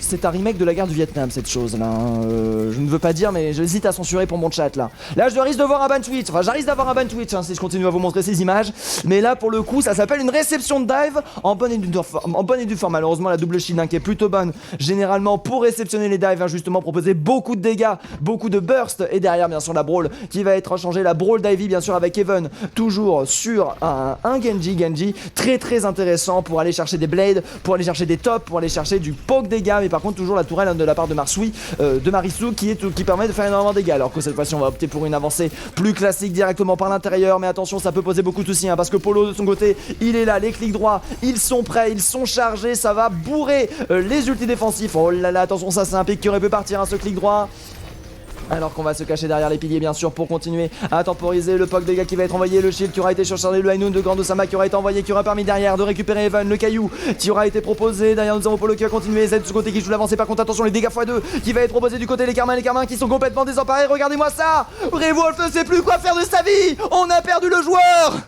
[SPEAKER 2] c'est un remake de la guerre du Vietnam cette chose là, hein. Je ne veux pas dire mais j'hésite à censurer pour mon chat là. Là je risque de voir un ban Twitch, enfin j'arrive d'avoir un ban Twitch hein, si je continue à vous montrer ces images, mais là pour le coup ça s'appelle une réception de dive en bonne et due forme. Malheureusement la double shield hein, qui est plutôt bonne généralement pour réceptionner les dives, hein, justement proposer beaucoup de dégâts, beaucoup de burst, et derrière bien sûr la brawl qui va être changée, la brawl d'Ivy bien sûr avec Even toujours sur un Genji très intéressant pour aller chercher des blades, pour aller chercher des tops, pour aller chercher du poke dégâts, mais par contre toujours la tourelle hein, de la part de Marisu qui permet de faire énormément de dégâts, alors que cette fois-ci on va opter pour une avancée plus classique directement par l'intérieur, mais attention ça peut poser beaucoup de soucis hein, parce que Polo de son côté il est là, les clics droits ils sont prêts, ils sont chargés, ça va bourrer les ultis défensifs. Oh là là, attention ça c'est un pic qui aurait pu partir hein, ce clic droit. Alors qu'on va se cacher derrière les piliers bien sûr pour continuer à temporiser le poke dégâts qui va être envoyé, le shield qui aura été surchargé, le Hainoun de Grandosama qui aura été envoyé, qui aura permis derrière de récupérer Even, le caillou qui aura été proposé, derrière nous avons Polo qui va continuer, Z de ce côté qui joue l'avancée, par contre attention les dégâts x2 qui va être proposé du côté des Carmins, les Carmins qui sont complètement désemparés, regardez-moi ça, Revolve ne sait plus quoi faire de sa vie, on a perdu le joueur.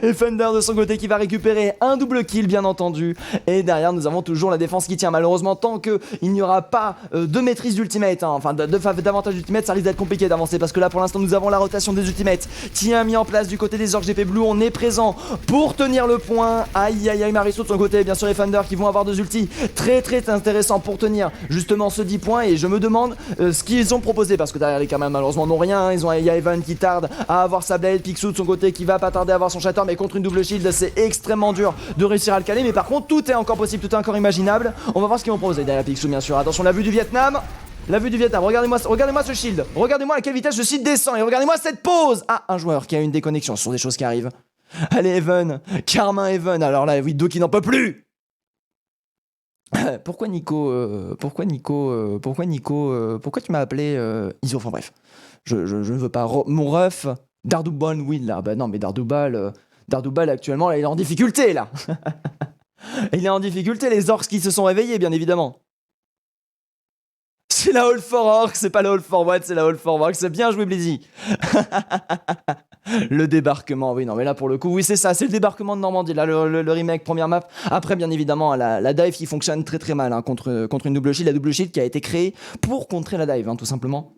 [SPEAKER 2] Et Thunder de son côté qui va récupérer un double kill bien entendu, et derrière nous avons toujours la défense qui tient, malheureusement tant qu'il n'y aura pas de maîtrise d'ultimate, hein, enfin davantage d'ultimate, ça risque d'être compliqué d'avancer parce que là pour l'instant nous avons la rotation des ultimates qui est mis en place du côté des Orques GP Blue. On est présent pour tenir le point. Aïe aïe aïe, Mariso de son côté, bien sûr les Thunder qui vont avoir deux ultis très intéressants pour tenir justement ce 10 points, et je me demande ce qu'ils ont proposé parce que derrière les Carmins malheureusement n'ont rien, il y a Evan qui tarde à avoir sa blade, Picsou de son côté qui va pas tarder à avoir son shatter, mais contre une double shield c'est extrêmement dur de réussir à le caler, mais par contre tout est encore possible, tout est encore imaginable. On va voir ce qu'ils vont proposer derrière Picsou bien sûr. Attention la vue du Vietnam. La vue du Vietnam, regardez-moi ce shield, regardez-moi à quelle vitesse le shield descend, et regardez-moi cette pause. Ah, un joueur qui a une déconnexion, ce sont des choses qui arrivent. Allez Even, Carmin Even, alors là Widow qui n'en peut plus. Pourquoi tu m'as appelé Iso, enfin bref, je ne veux pas, mon ref, Dardoubal win là, bah non mais Dardoubal actuellement là il est en difficulté là. Il est en difficulté, les orques qui se sont réveillés bien évidemment. C'est la All for Orc, c'est pas la All for What, c'est la All for Orc, c'est bien joué Blizzy. Le débarquement, oui non mais là pour le coup, oui c'est ça, c'est le débarquement de Normandie, là le remake première map. Après bien évidemment la dive qui fonctionne très mal hein, contre une double shield, la double shield qui a été créée pour contrer la dive hein, tout simplement.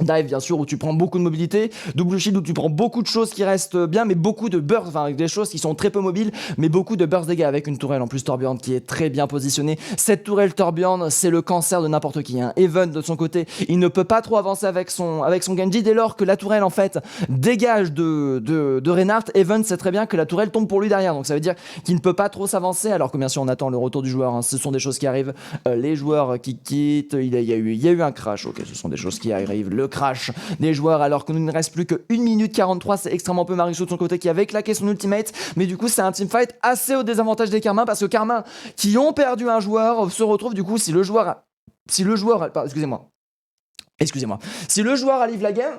[SPEAKER 2] Dive bien sûr où tu prends beaucoup de mobilité, double shield où tu prends beaucoup de choses qui restent bien, mais beaucoup de burst, enfin des choses qui sont très peu mobiles, mais beaucoup de burst dégâts avec une tourelle en plus Torbjorn qui est très bien positionnée. Cette tourelle Torbjorn c'est le cancer de n'importe qui hein. Even de son côté il ne peut pas trop avancer avec son Genji dès lors que la tourelle en fait dégage de Reinhardt. Even sait très bien que la tourelle tombe pour lui derrière, donc ça veut dire qu'il ne peut pas trop s'avancer, alors que bien sûr on attend le retour du joueur hein. Ce sont des choses qui arrivent, les joueurs qui quittent, il y a eu un crash, ok ce sont des choses qui arrivent, le crash des joueurs alors qu'il ne reste plus que 1 minute 43, c'est extrêmement peu. Mariso de son côté qui avait claqué son ultimate, mais du coup c'est un teamfight assez au désavantage des Carmins parce que Carmins qui ont perdu un joueur se retrouvent du coup si le joueur si le joueur a leave la game,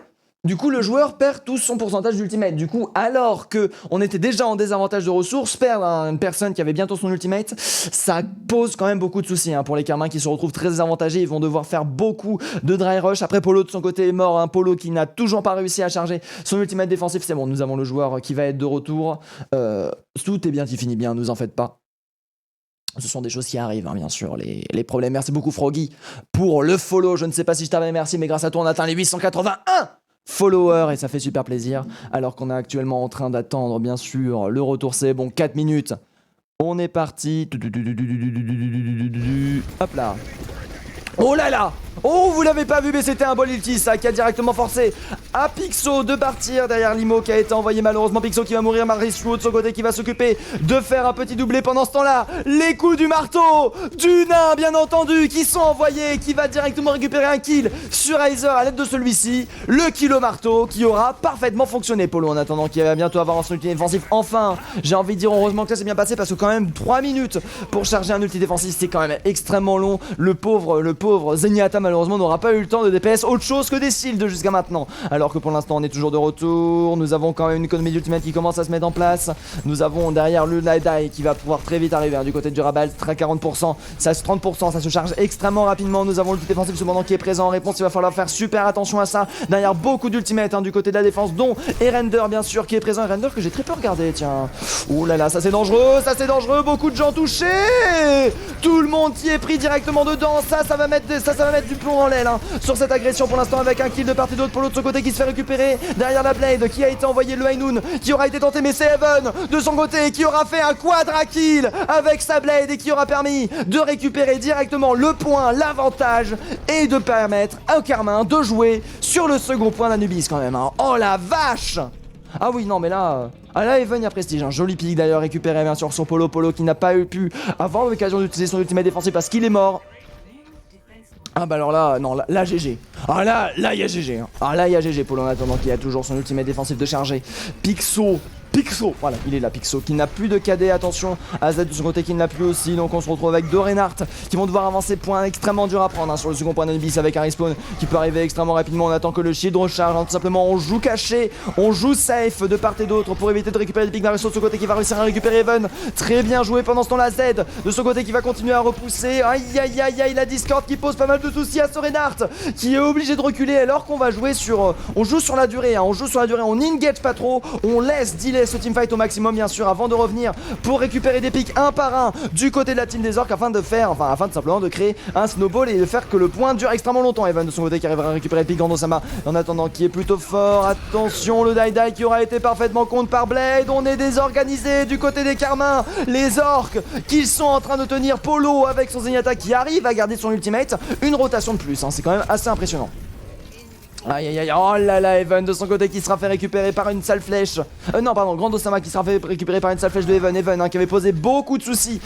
[SPEAKER 2] Du coup, le joueur perd tout son pourcentage d'ultimate. Du coup, alors que on était déjà en désavantage de ressources, perdre une personne qui avait bientôt son ultimate, ça pose quand même beaucoup de soucis pour les Carmins qui se retrouvent très désavantagés. Ils vont devoir faire beaucoup de dry rush. Après, Polo de son côté est mort. Polo qui n'a toujours pas réussi à charger son ultimate défensif. C'est bon, nous avons le joueur qui va être de retour. Tout est bien qui finit bien, ne vous en faites pas. Ce sont des choses qui arrivent, bien sûr, les problèmes. Merci beaucoup, Froggy, pour le follow. Je ne sais pas si je t'avais remercié, mais grâce à toi, on atteint les 881 followers et ça fait super plaisir. Alors qu'on est actuellement en train d'attendre, bien sûr, le retour. C'est bon, 4 minutes. On est parti. Hop là. Oh là là. Oh, vous l'avez pas vu, mais c'était un bol ulti, ça, qui a directement forcé à Pixo de partir derrière Limo qui a été envoyé malheureusement. Pixo qui va mourir, Marichou de son côté qui va s'occuper de faire un petit doublé pendant ce temps-là. Les coups du marteau, du nain, bien entendu, qui sont envoyés, qui va directement récupérer un kill sur Aizer à l'aide de celui-ci. Le kill au marteau qui aura parfaitement fonctionné. Polo en attendant qu'il va bientôt avoir un ulti défensif. Enfin, j'ai envie de dire heureusement que ça s'est bien passé parce que quand même 3 minutes pour charger un ulti défensif, c'est quand même extrêmement long. Le pauvre Zenyatta malheureusement n'aura pas eu le temps de DPS autre chose que des shields jusqu'à maintenant. Alors que pour l'instant on est toujours de retour. Nous avons quand même une économie d'ultimate qui commence à se mettre en place. Nous avons derrière le Laidai qui va pouvoir très vite arriver du côté du Rabal, très 40%, ça 30%, ça se charge extrêmement rapidement. Nous avons le défensif cependant qui est présent en réponse. Il va falloir faire super attention à ça. Derrière beaucoup d'ultimate du côté de la défense, dont Erender bien sûr qui est présent. Erender que j'ai très peu regardé, tiens. Ouh là là, ça c'est dangereux, beaucoup de gens touchés. Tout le monde qui est pris directement dedans. Ça va mettre du plomb en l'aile sur cette agression pour l'instant avec un kill de part et d'autre. Pour l'autre côté qui se fait récupérer derrière la Blade qui a été envoyé, le Hainoun qui aura été tenté, mais c'est Even de son côté qui aura fait un quadra kill avec sa Blade et qui aura permis de récupérer directement le point, l'avantage et de permettre à Carmin de jouer sur le second point d'Anubis quand même. Oh la vache! Ah oui, non mais là... là, Even, il y a prestige. Un joli pic d'ailleurs récupéré bien sûr sur Polo qui n'a pas pu avoir l'occasion d'utiliser son ultimate défensif parce qu'il est mort. Ah bah alors là, non, là GG. Ah là, il y a GG. Ah là, il y a GG, Polo en attendant qu'il a toujours son ultimate défensif de charger. Pixo, voilà, il est là, Pixo, qui n'a plus de KD, attention, AZ de son côté qui ne l'a plus aussi, donc on se retrouve avec deux Reinhardt qui vont devoir avancer, point extrêmement dur à prendre sur le second point d'Anubis avec un respawn qui peut arriver extrêmement rapidement. On attend que le shield recharge, tout simplement on joue caché, on joue safe de part et d'autre pour éviter de récupérer le pick Mariso de son côté qui va réussir à récupérer Even. Très bien joué pendant ce temps-là, Z de son côté qui va continuer à repousser. Aïe aïe aïe aïe, la Discord qui pose pas mal de soucis à ce Reinhardt qui est obligé de reculer alors qu'on va jouer sur... on joue sur la durée, on engage pas trop, on laisse delay ce teamfight au maximum bien sûr avant de revenir pour récupérer des pics un par un du côté de la team des orques afin de simplement de créer un snowball et de faire que le point dure extrêmement longtemps. Evan de son côté qui arrivera à récupérer le pic Gandosama en attendant qui est plutôt fort. Attention, le Dai qui aura été parfaitement contre par Blade. On est désorganisé du côté des Carmins, les orques qui sont en train de tenir Polo avec son Zenyatta qui arrive à garder son ultimate. Une rotation de plus, c'est quand même assez impressionnant. Aïe aïe aïe, oh là là, Even de son côté qui sera fait récupérer par une sale flèche. Non, pardon, Grandosama qui sera fait récupérer par une sale flèche de Even. Even qui avait posé beaucoup de soucis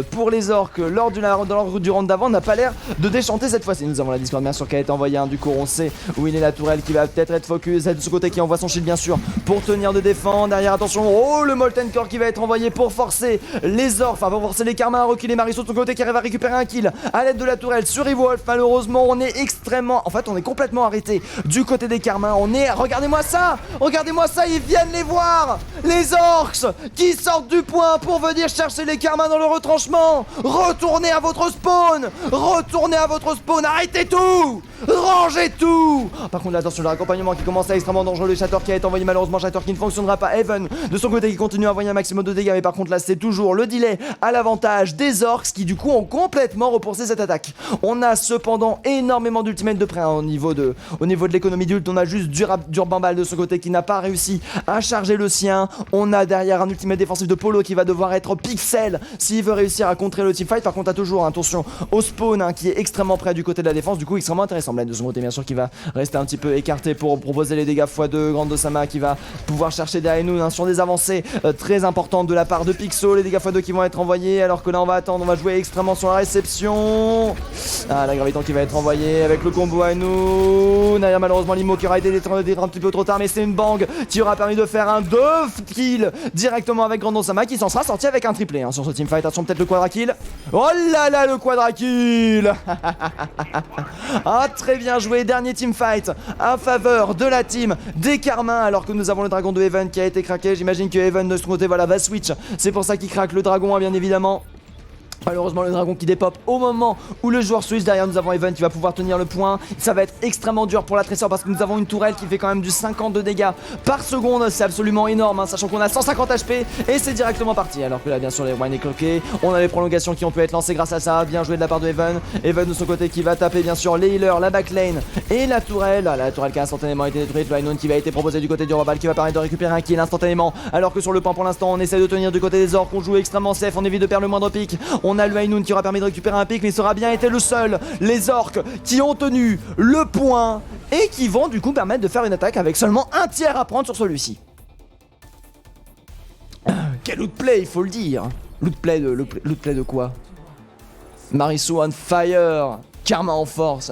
[SPEAKER 2] pour les orques lors du round d'avant, n'a pas l'air de déchanter cette fois-ci. Nous avons la Discord bien sûr qui a été envoyée. Du coup, on sait où il est la tourelle qui va peut-être être focus. De ce côté qui envoie son shield bien sûr pour tenir de défendre. Derrière, attention, oh le Molten Core qui va être envoyé pour forcer les orques, pour forcer les Carmins à reculer. Mariso de son côté qui arrive à récupérer un kill à l'aide de la tourelle sur Evolve. Malheureusement, on est on est complètement arrêté du côté des Carmins. Regardez-moi ça, ils viennent les voir, les orcs qui sortent du point pour venir chercher les Carmins dans le retranchement. Retournez à votre spawn, arrêtez tout, rangez tout. Par contre là, attention, le raccompagnement qui commence à être extrêmement dangereux. Le Shatter qui a été envoyé, malheureusement Shatter qui ne fonctionnera pas. Even de son côté qui continue à envoyer un maximum de dégâts, mais par contre là c'est toujours le delay à l'avantage des orcs qui du coup ont complètement repoussé cette attaque. On a cependant énormément d'ultimate de près au niveau de l'économie d'ult. On a juste Durbambal de ce côté qui n'a pas réussi à charger le sien. On a derrière un ultimate défensif de Polo qui va devoir être pixel s'il veut réussir à contrer le teamfight. Par contre, a toujours attention au spawn qui est extrêmement près du côté de la défense, du coup extrêmement intéressant. Blade de son côté bien sûr qui va rester un petit peu écarté pour proposer les dégâts x2. Grandosama qui va pouvoir chercher des Hainoun sur des avancées très importantes de la part de Pixo. Les dégâts x2 qui vont être envoyés alors que là on va attendre, on va jouer extrêmement sur la réception. La graviton qui va être envoyée avec le combo Hainoun. derrière malheureusement Limo qui aura été détruit un petit peu trop tard, mais c'est une bang qui aura permis de faire un 2 kill directement avec Grandon Sama qui s'en sera sorti avec un triplé hein, sur ce teamfight. Attention peut-être le quadra kill. Oh là là le quadra kill. Ah très bien joué, dernier teamfight à faveur de la team des Carmins alors que nous avons le dragon de Heaven qui a été craqué. J'imagine que Heaven de ce côté voilà va switch, c'est pour ça qu'il craque le dragon hein, bien évidemment. Malheureusement le dragon qui dépop au moment où le joueur switch. Derrière nous avons Even qui va pouvoir tenir le point. Ça va être extrêmement dur pour la Tracer parce que nous avons une tourelle qui fait quand même du 50 de dégâts par seconde. C'est absolument énorme hein, sachant qu'on a 150 HP et c'est directement parti. Alors que là bien sûr les wine est cloqués. On a les prolongations qui ont pu être lancées grâce à ça. Bien joué de la part de Even. Even de son côté qui va taper bien sûr les healers, la backlane et la tourelle. Ah, la tourelle qui a instantanément été détruite. Le High qui va être proposé du côté du Robal qui va permettre de récupérer un kill instantanément. Alors que sur le point pour l'instant on essaie de tenir du côté des orques. On joue extrêmement safe. On évite de perdre le moindre pic. On a le High qui aura permis de récupérer un pic, mais ça aura bien été le seul. Les orques qui ont tenu le point et qui vont du coup permettre de faire une attaque avec seulement un tiers à prendre sur celui-ci. Quel outplay, il faut le dire. L'outplay de quoi? Marisu on fire, Karma en force.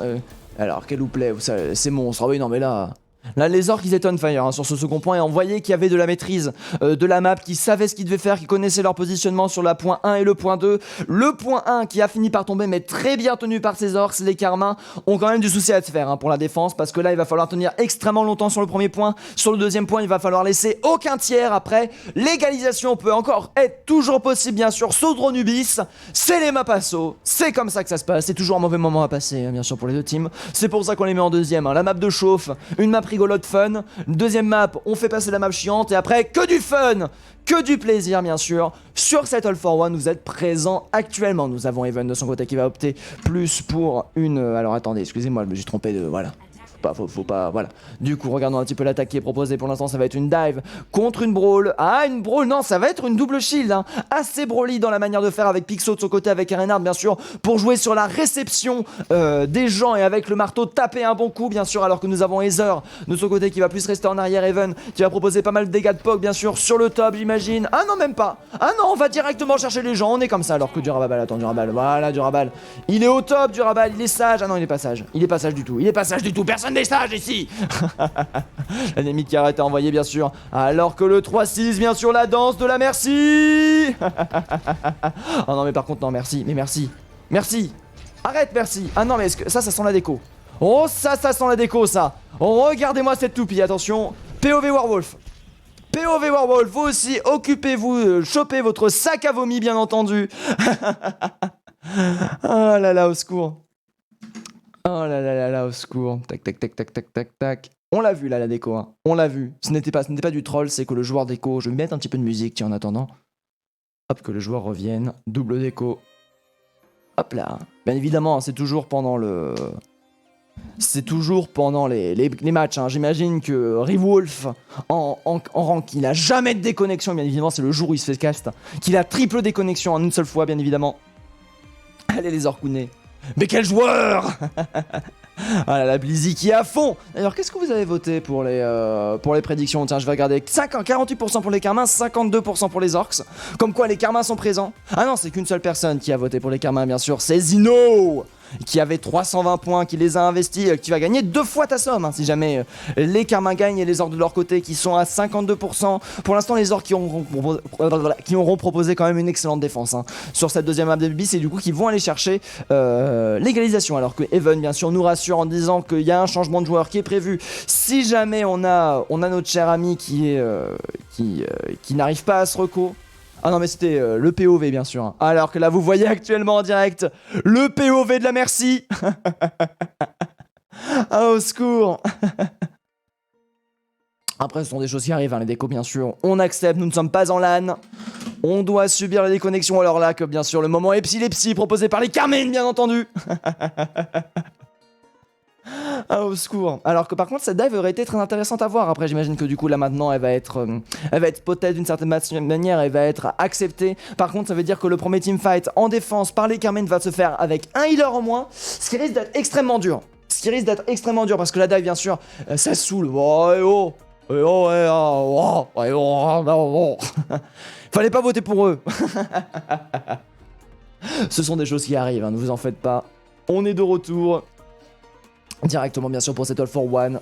[SPEAKER 2] Alors quel outplay, c'est monstre. Ah oui non mais là les orques ils étaient on fire hein, sur ce second point et on voyait qu'il y avait de la maîtrise de la map, qui savaient ce qu'ils devaient faire, qui connaissaient leur positionnement sur la point 1 et le point 2. Le point 1 qui a fini par tomber mais très bien tenu par ces orques. Les Karmins ont quand même du souci à se faire hein, pour la défense parce que là il va falloir tenir extrêmement longtemps sur le premier point. Sur le deuxième point il va falloir laisser aucun tiers. Après l'égalisation peut encore être toujours possible bien sûr. Saudronubis, c'est les maps assaut, c'est comme ça que ça se passe. C'est toujours un mauvais moment à passer hein, bien sûr pour les deux teams. C'est pour ça qu'on les met en deuxième hein. La map de chauffe, une map rigolote fun. Deuxième map, on fait passer la map chiante et après que du fun, que du plaisir bien sûr. Sur cette All for One, vous êtes présent actuellement. Nous avons Even de son côté qui va opter plus pour une... Alors attendez, excusez-moi, je me suis trompé de... Voilà. Faut pas, voilà. Du coup, regardons un petit peu l'attaque qui est proposée. Pour l'instant, ça va être une dive contre une brawl. Ah, une brawl, non, ça va être une double shield. Hein. Assez brawly dans la manière de faire avec Pixo de son côté, avec Renard, bien sûr, pour jouer sur la réception des gens et avec le marteau taper un bon coup, bien sûr. Alors que nous avons Heather de son côté qui va plus rester en arrière. Even qui va proposer pas mal de dégâts de poke, bien sûr, sur le top, j'imagine. Ah non, même pas. Ah non, on va directement chercher les gens. On est comme ça. Alors que Durabal, attends, Durabal, voilà, Durabal. Il est au top, Durabal, il est sage. Ah non, il est pas sage. Il est pas sage du tout. Il est pas sage du tout. Personne n'est sage ici. L'ennemi qui a été envoyé bien sûr. Alors que le 3-6 bien sûr la danse de la merci. Oh non mais par contre non merci. Mais merci. Merci. Arrête merci. Ah non mais est-ce que ça sent la déco. Oh ça sent la déco ça. Oh, regardez-moi cette toupie. Attention. POV Werewolf. POV Werewolf. Vous aussi occupez-vous. Chopez votre sac à vomi bien entendu. Oh là là au secours. Oh là là là là, au secours. Tac, tac, tac, tac, tac, tac, tac. On l'a vu là, la déco. Hein. On l'a vu. Ce n'était pas du troll, c'est que le joueur déco. Je vais mettre un petit peu de musique, tiens, en attendant. Hop, que le joueur revienne. Double déco. Hop là. Bien évidemment, c'est toujours pendant le... C'est toujours pendant les matchs. Hein. J'imagine que Rewolf, en rank, il a jamais de déconnexion. Bien évidemment, c'est le jour où il se fait cast. Qu'il a triple déconnexion en une seule fois, bien évidemment. Allez, les orcounés. Mais quel joueur. Ah là là, Blizzy qui est à fond. D'ailleurs, qu'est-ce que vous avez voté pour les prédictions? Tiens, je vais regarder. 48% pour les Carmins, 52% pour les Orcs. Comme quoi, les Carmins sont présents. Ah non, c'est qu'une seule personne qui a voté pour les Carmins, bien sûr. C'est Zino, qui avait 320 points, qui les a investis, qui va gagner 2 fois ta somme, hein, si jamais les Carmins gagnent et les Orcs de leur côté qui sont à 52%. Pour l'instant, les Orcs qui auront proposé quand même une excellente défense hein, sur cette deuxième map de BBB, et du coup qui vont aller chercher l'égalisation. Alors que Even, bien sûr, nous rassure en disant qu'il y a un changement de joueur qui est prévu si jamais on a notre cher ami qui n'arrive pas à se reco. Ah non mais c'était le POV bien sûr. Hein. Alors que là vous voyez actuellement en direct le POV de la merci. Ah au secours. Après ce sont des choses qui arrivent, hein, les décos bien sûr. On accepte, nous ne sommes pas en LAN. On doit subir la déconnexion. Alors là que bien sûr le moment épilepsie proposé par les Carmine bien entendu. Ah au secours. Alors que par contre cette dive aurait été très intéressante à voir. Après j'imagine que du coup là maintenant elle va être peut-être d'une certaine manière, elle va être acceptée. Par contre ça veut dire que le premier teamfight en défense par les Carmen va se faire avec un healer en moins, ce qui risque d'être extrêmement dur. Parce que la dive bien sûr ça saoule. Fallait pas voter pour eux. Ce sont des choses qui arrivent, hein, ne vous en faites pas. On est de retour. directement bien sûr pour cette All for One.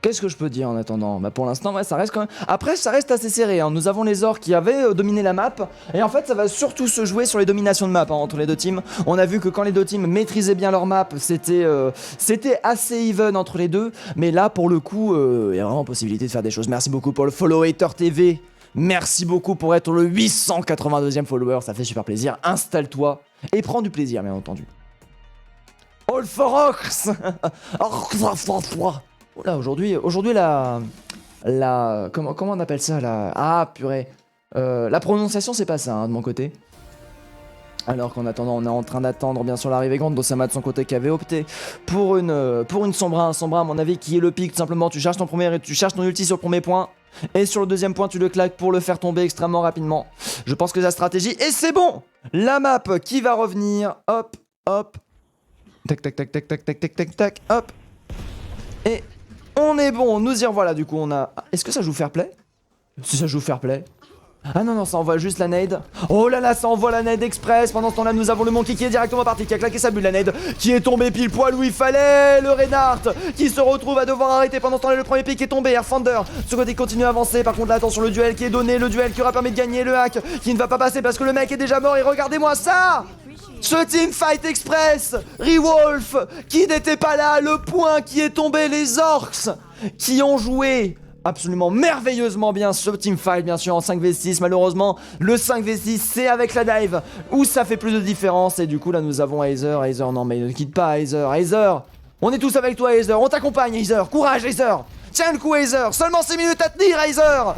[SPEAKER 2] Qu'est-ce que je peux dire en attendant? Bah pour l'instant, ouais, ça reste quand même... Après, ça reste assez serré, hein. Nous avons les orques qui avaient dominé la map, et en fait, ça va surtout se jouer sur les dominations de map, hein, entre les deux teams. On a vu que quand les deux teams maîtrisaient bien leur map, c'était assez even entre les deux, mais là, pour le coup, il y a vraiment possibilité de faire des choses. Merci beaucoup pour le follow Hater TV. Merci beaucoup pour être le 882e follower, ça fait super plaisir. Installe-toi et prends du plaisir, bien entendu. All for Orcs. Oula, aujourd'hui comment on appelle ça là? Ah purée. La prononciation c'est pas ça hein, de mon côté. Alors qu'en attendant, on est en train d'attendre bien sûr l'arrivée grande d'Osama de son côté qui avait opté pour une Sombra. Un Sombra à mon avis qui est le pic, tout simplement tu cherches ton ulti sur le premier point. Et sur le deuxième point tu le claques pour le faire tomber extrêmement rapidement. Je pense que c'est la stratégie et c'est bon. La map qui va revenir. Hop, hop. Tac, tac, tac, tac, tac, tac, tac, tac, tac, hop. Et... on est bon, nous y revoilà du coup, on a... Est-ce que ça joue fair play? Si ça joue fair play. Ah non, non, ça envoie juste la nade. Oh là là, ça envoie la nade express. Pendant ce temps-là, nous avons le monkey qui est directement parti, qui a claqué sa bulle, la nade, qui est tombé pile poil où il fallait. Le Reinhardt qui se retrouve à devoir arrêter. Pendant ce temps-là, le premier pick est tombé. Airfander, ce côté continue à avancer. Par contre, là, attention, le duel qui est donné, le duel qui aura permis de gagner. Le hack qui ne va pas passer parce que le mec est déjà mort. Et regardez-moi ça! Ce teamfight express, Rewolf, qui n'était pas là, le point qui est tombé, les orcs, qui ont joué absolument merveilleusement bien ce teamfight, bien sûr, en 5v6. Malheureusement, le 5v6, c'est avec la dive où ça fait plus de différence. Et du coup, là, nous avons Aether. Aether, non, mais ne quitte pas, Aether. Aether, on est tous avec toi, Aether. On t'accompagne, Aether. Courage, Aether. Tiens le coup, Aether. Seulement 6 minutes à tenir, Aether.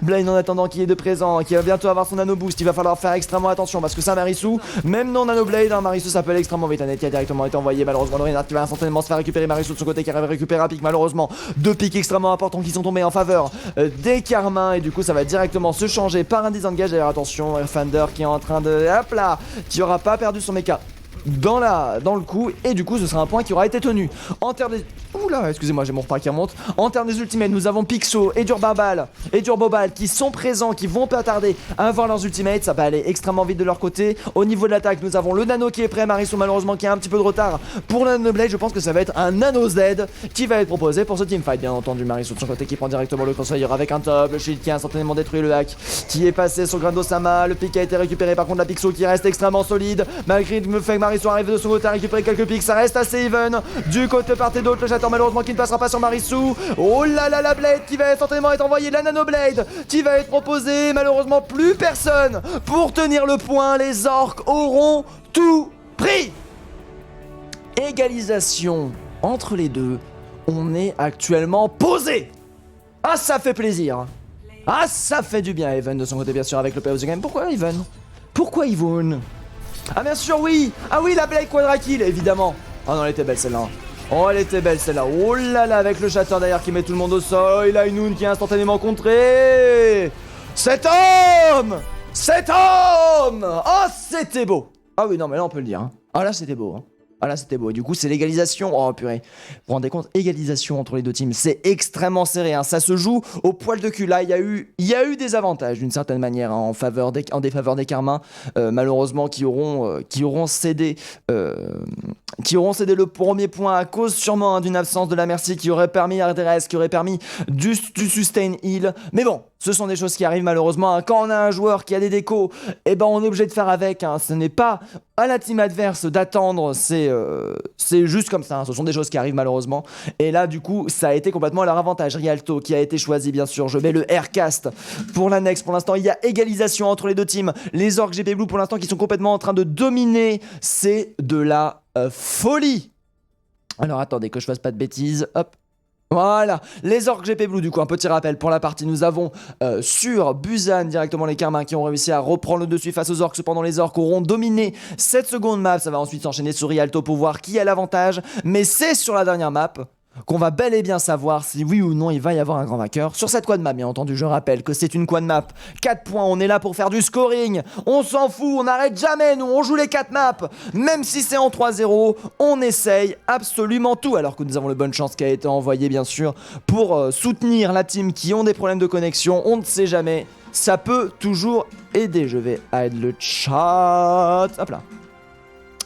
[SPEAKER 2] Blaine, en attendant, qui est de présent, qui va bientôt avoir son nano boost. Il va falloir faire extrêmement attention parce que ça, Marisu, même non nano blade, hein, Marisu s'appelle extrêmement vite. Un qui a directement été envoyé. Malheureusement, le Reinhardt qui va instantanément se faire récupérer. Marisu de son côté qui arrive à récupérer un pic. Malheureusement, deux pics extrêmement importants qui sont tombés en faveur des Carmins. Et du coup, ça va directement se changer par un disengage. D'ailleurs, attention, Thunder qui est en train de. Hop là, qui aura pas perdu son mecha dans le coup, et du coup ce sera un point qui aura été tenu. En termes des... Oula, excusez-moi, j'ai mon repas qui remonte. En termes des ultimates, nous avons Pixo et Durbobal qui sont présents, qui vont pas tarder à avoir leurs ultimates. Ça va aller extrêmement vite de leur côté. Au niveau de l'attaque, nous avons le Nano qui est prêt. Marisu malheureusement qui a un petit peu de retard pour le Nano Blade. Je pense que ça va être un Nano Z qui va être proposé pour ce teamfight. Bien entendu, Marisu de son côté qui prend directement le Crossfire avec un top. Le shield qui a instantanément détruit le hack qui est passé sur Grandosama. Le pic a été récupéré. Par contre, la Pixo qui reste extrêmement solide. Malgré le fait que Marisu arrive de son côté à récupérer quelques pics, ça reste assez even. Du côté part et d'autre, le Chateur malheureusement qui ne passera pas sur Marisu. Oh là là, la Blade qui va instantanément être envoyée. La Nano Blade qui va être proposée. Malheureusement, plus personne pour tenir le point. Les orques auront tout pris. Égalisation entre les deux. On est actuellement posé. Ah, ça fait plaisir. Ah, ça fait du bien. Even de son côté, bien sûr, avec le play of the game. Pourquoi Even? Pourquoi Yvonne? Ah, bien sûr, oui. Ah oui, la Blade Quadra Kill, évidemment. Oh non, elle était belle celle-là. Oh, elle était belle celle-là. Oh là là, avec le Chateur derrière qui met tout le monde au sol. Il a une Noon qui est instantanément contrée. Cet homme. Oh, c'était beau. Ah oui, non, mais là, on peut le dire. Hein. Ah là, c'était beau. Hein. Ah là, c'était beau. Et du coup, c'est l'égalisation. Oh purée. Vous vous rendez compte? Égalisation entre les deux teams. C'est extrêmement serré. Hein. Ça se joue au poil de cul. Là, il y a eu des avantages d'une certaine manière hein, en défaveur des Carmins. Malheureusement, qui auront cédé le premier point à cause sûrement hein, d'une absence de la Mercy qui aurait permis à RDRS, qui aurait permis du sustain heal. Mais bon, ce sont des choses qui arrivent malheureusement. Hein. Quand on a un joueur qui a des décos, eh ben on est obligé de faire avec. Hein. Ce n'est pas à la team adverse d'attendre. C'est juste comme ça. Hein. Ce sont des choses qui arrivent malheureusement. Et là, du coup, ça a été complètement à leur avantage. Rialto qui a été choisi, bien sûr. Je mets le Aircast pour la next. Pour l'instant, il y a égalisation entre les deux teams. Les Orcs GP Blue, pour l'instant, qui sont complètement en train de dominer. C'est de la folie. Alors, attendez que je fasse pas de bêtises. Hop. Voilà, les Orcs GP Blue, du coup, un petit rappel pour la partie. Nous avons sur Busan directement les Carmins qui ont réussi à reprendre le dessus face aux Orcs. Cependant, les Orcs auront dominé cette seconde map. Ça va ensuite s'enchaîner sur Rialto pour voir qui a l'avantage. Mais c'est sur la dernière map qu'on va bel et bien savoir si oui ou non il va y avoir un grand vainqueur. Sur cette quad map, bien entendu, je rappelle que c'est une quad map. 4 points, on est là pour faire du scoring. On s'en fout, on n'arrête jamais, nous, on joue les 4 maps. Même si c'est en 3-0, on essaye absolument tout. Alors que nous avons le bonne chance qui a été envoyé, bien sûr, pour soutenir la team qui ont des problèmes de connexion. On ne sait jamais, ça peut toujours aider. Je vais aide le chat. Hop là.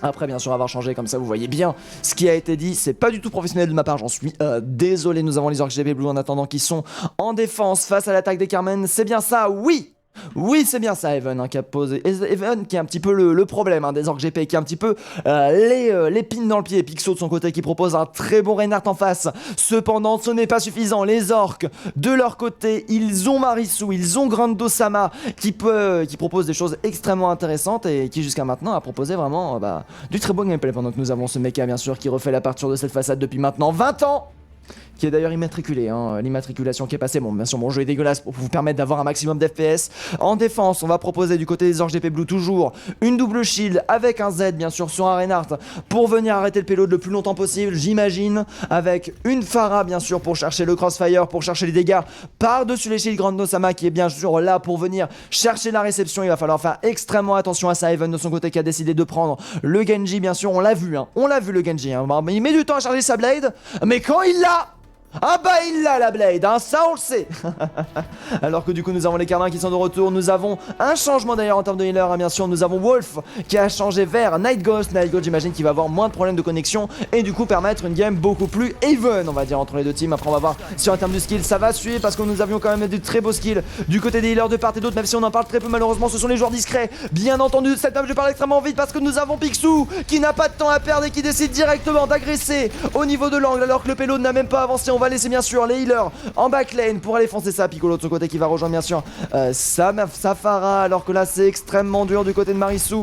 [SPEAKER 2] Après bien sûr avoir changé comme ça vous voyez bien ce qui a été dit, c'est pas du tout professionnel de ma part, j'en suis désolé. Nous avons les Orcs GP Blue en attendant qui sont en défense face à l'attaque des Carmen, c'est bien ça, oui. Oui, c'est bien ça, Even, hein, qui a posé. Even qui est un petit peu le problème des Orcs GP, qui a un petit peu l'épine dans le pied. Pixo de son côté qui propose un très bon Reinhardt en face. Cependant, ce n'est pas suffisant. Les Orcs, de leur côté, ils ont Marisu, ils ont Grando-sama qui propose des choses extrêmement intéressantes et qui jusqu'à maintenant a proposé vraiment du très bon gameplay. Pendant que nous avons ce mecha, bien sûr, qui refait la parture de cette façade depuis maintenant 20 ans. Qui est d'ailleurs immatriculé, l'immatriculation qui est passée. Bon, bien sûr, mon jeu est dégueulasse pour vous permettre d'avoir un maximum d'FPS. En défense, on va proposer du côté des Orcs GP Blue toujours une double shield avec un Z, bien sûr, sur un Reinhardt pour venir arrêter le payload le plus longtemps possible, j'imagine. Avec une Pharah, bien sûr, pour chercher le crossfire, pour chercher les dégâts par-dessus les shields. Grando-sama qui est bien sûr là pour venir chercher la réception. Il va falloir faire extrêmement attention à ça. Even de son côté qui a décidé de prendre le Genji, bien sûr, on l'a vu, on l'a vu le Genji. Il met du temps à charger sa blade, mais quand il l'a, ah bah il a la blade, ça on le sait. Alors que du coup nous avons les Carmins qui sont de retour. Nous avons un changement d'ailleurs en termes de healer, bien sûr. Nous avons Wolf qui a changé vers Night Ghost. Night Ghost j'imagine qu'il va avoir moins de problèmes de connexion et du coup permettre une game beaucoup plus even, on va dire, entre les deux teams. Après on va voir si en termes de skill ça va suivre, parce que nous avions quand même de très beaux skills du côté des healers de part et d'autre, même si on en parle très peu malheureusement. Ce sont les joueurs discrets, bien entendu. Cette table je parle extrêmement vite parce que nous avons Pixou qui n'a pas de temps à perdre et qui décide directement d'agresser au niveau de l'angle alors que le payload n'a même pas avancé. On va laisser bien sûr les healers en backlane pour aller foncer ça. Piccolo de son côté qui va rejoindre bien sûr Safara, alors que là c'est extrêmement dur du côté de Marisu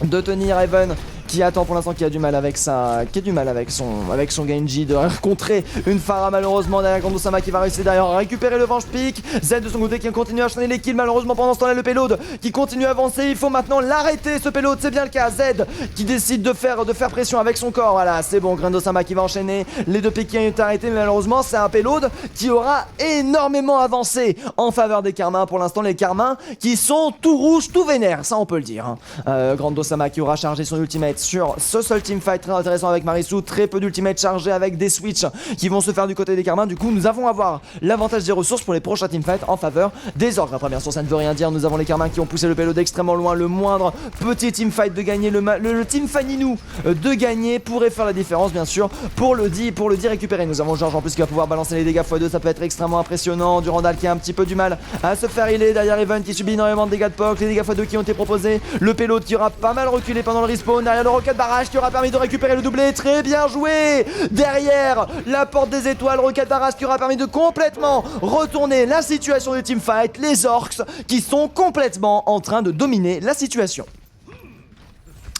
[SPEAKER 2] de tenir. Even qui attend pour l'instant, qui a du mal avec son Genji, de rencontrer une Pharah malheureusement derrière Grando-sama qui va réussir derrière à récupérer le Venge Pick. Z de son côté qui continue à chaîner les kills malheureusement pendant ce temps là. Le payload qui continue à avancer, il faut maintenant l'arrêter ce payload, c'est bien le cas. Z qui décide de faire pression avec son corps, voilà c'est bon. Grando-sama qui va enchaîner les deux pics qui ont été arrêtés, mais malheureusement c'est un payload qui aura énormément avancé en faveur des Carmins. Pour l'instant les Carmins qui sont tout rouges, tout vénères, ça on peut le dire. Grando-sama qui aura chargé son ultimate sur ce seul teamfight très intéressant avec Marisu. Très peu d'ultimate chargé avec des switches qui vont se faire du côté des Carmins. Du coup nous avons avoir l'avantage des ressources pour les prochains teamfights en faveur des Orcs. Après bien sûr ça ne veut rien dire, nous avons les Carmins qui ont poussé le payload extrêmement loin. Le moindre petit teamfight de gagner, le team Faninou de gagner pourrait faire la différence bien sûr pour le dit récupérer. Nous avons George en plus qui va pouvoir balancer les dégâts x2, ça peut être extrêmement impressionnant. Durandal qui a un petit peu du mal à se faire healer derrière Even qui subit énormément de dégâts de POC. Les dégâts x2 qui ont été proposés, le payload qui aura pas mal reculé pendant le respawn derrière le rocket barrage qui aura permis de récupérer le doublé. Très bien joué derrière la porte des étoiles, rocket barrage qui aura permis de complètement retourner la situation du teamfight. Les Orcs qui sont complètement en train de dominer la situation.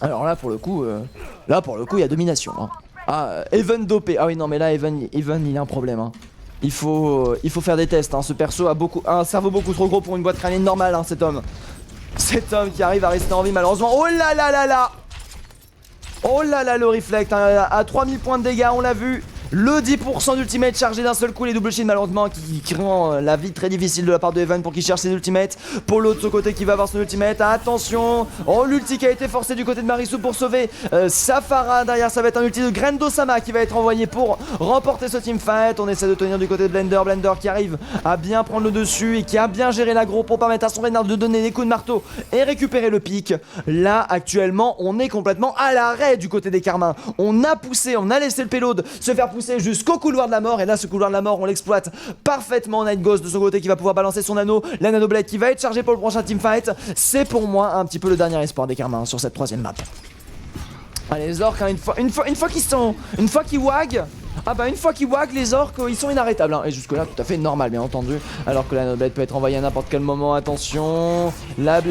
[SPEAKER 2] Alors là pour le coup il y a domination Even dopé. Ah oui non mais là Even il a un problème Il faut faire des tests Ce perso a un cerveau beaucoup trop gros pour une boîte crânienne normale cet homme qui arrive à rester en vie malheureusement. Oh là là là là. Oh là là le reflect à 3000 points de dégâts, on l'a vu. Le 10% d'ultimate chargé d'un seul coup, les double shields malheureusement qui rend la vie très difficile de la part de Even pour qu'il cherche ses ultimates. Polo de son côté qui va avoir son ultimate, attention. Oh l'ulti qui a été forcé du côté de Marisu pour sauver Safara. Derrière ça va être un ulti de Grando-sama qui va être envoyé pour remporter ce teamfight. On essaie de tenir du côté de Blender qui arrive à bien prendre le dessus et qui a bien géré l'aggro pour permettre à son Reinhardt de donner des coups de marteau et récupérer le pic. Là actuellement on est complètement à l'arrêt du côté des Carmins. On a poussé, on a laissé le payload se faire pousser jusqu'au couloir de la mort, et là ce couloir de la mort on l'exploite parfaitement. Night Ghost de son côté qui va pouvoir balancer son anneau, la nano blade qui va être chargée pour le prochain teamfight. C'est pour moi un petit peu le dernier espoir des Carmins sur cette troisième map. Allez les orques une fois qu'ils wag, une fois qu'ils wag les orques ils sont inarrêtables et jusque là tout à fait normal bien entendu. Alors que la nanoblade peut être envoyée à n'importe quel moment. Attention, la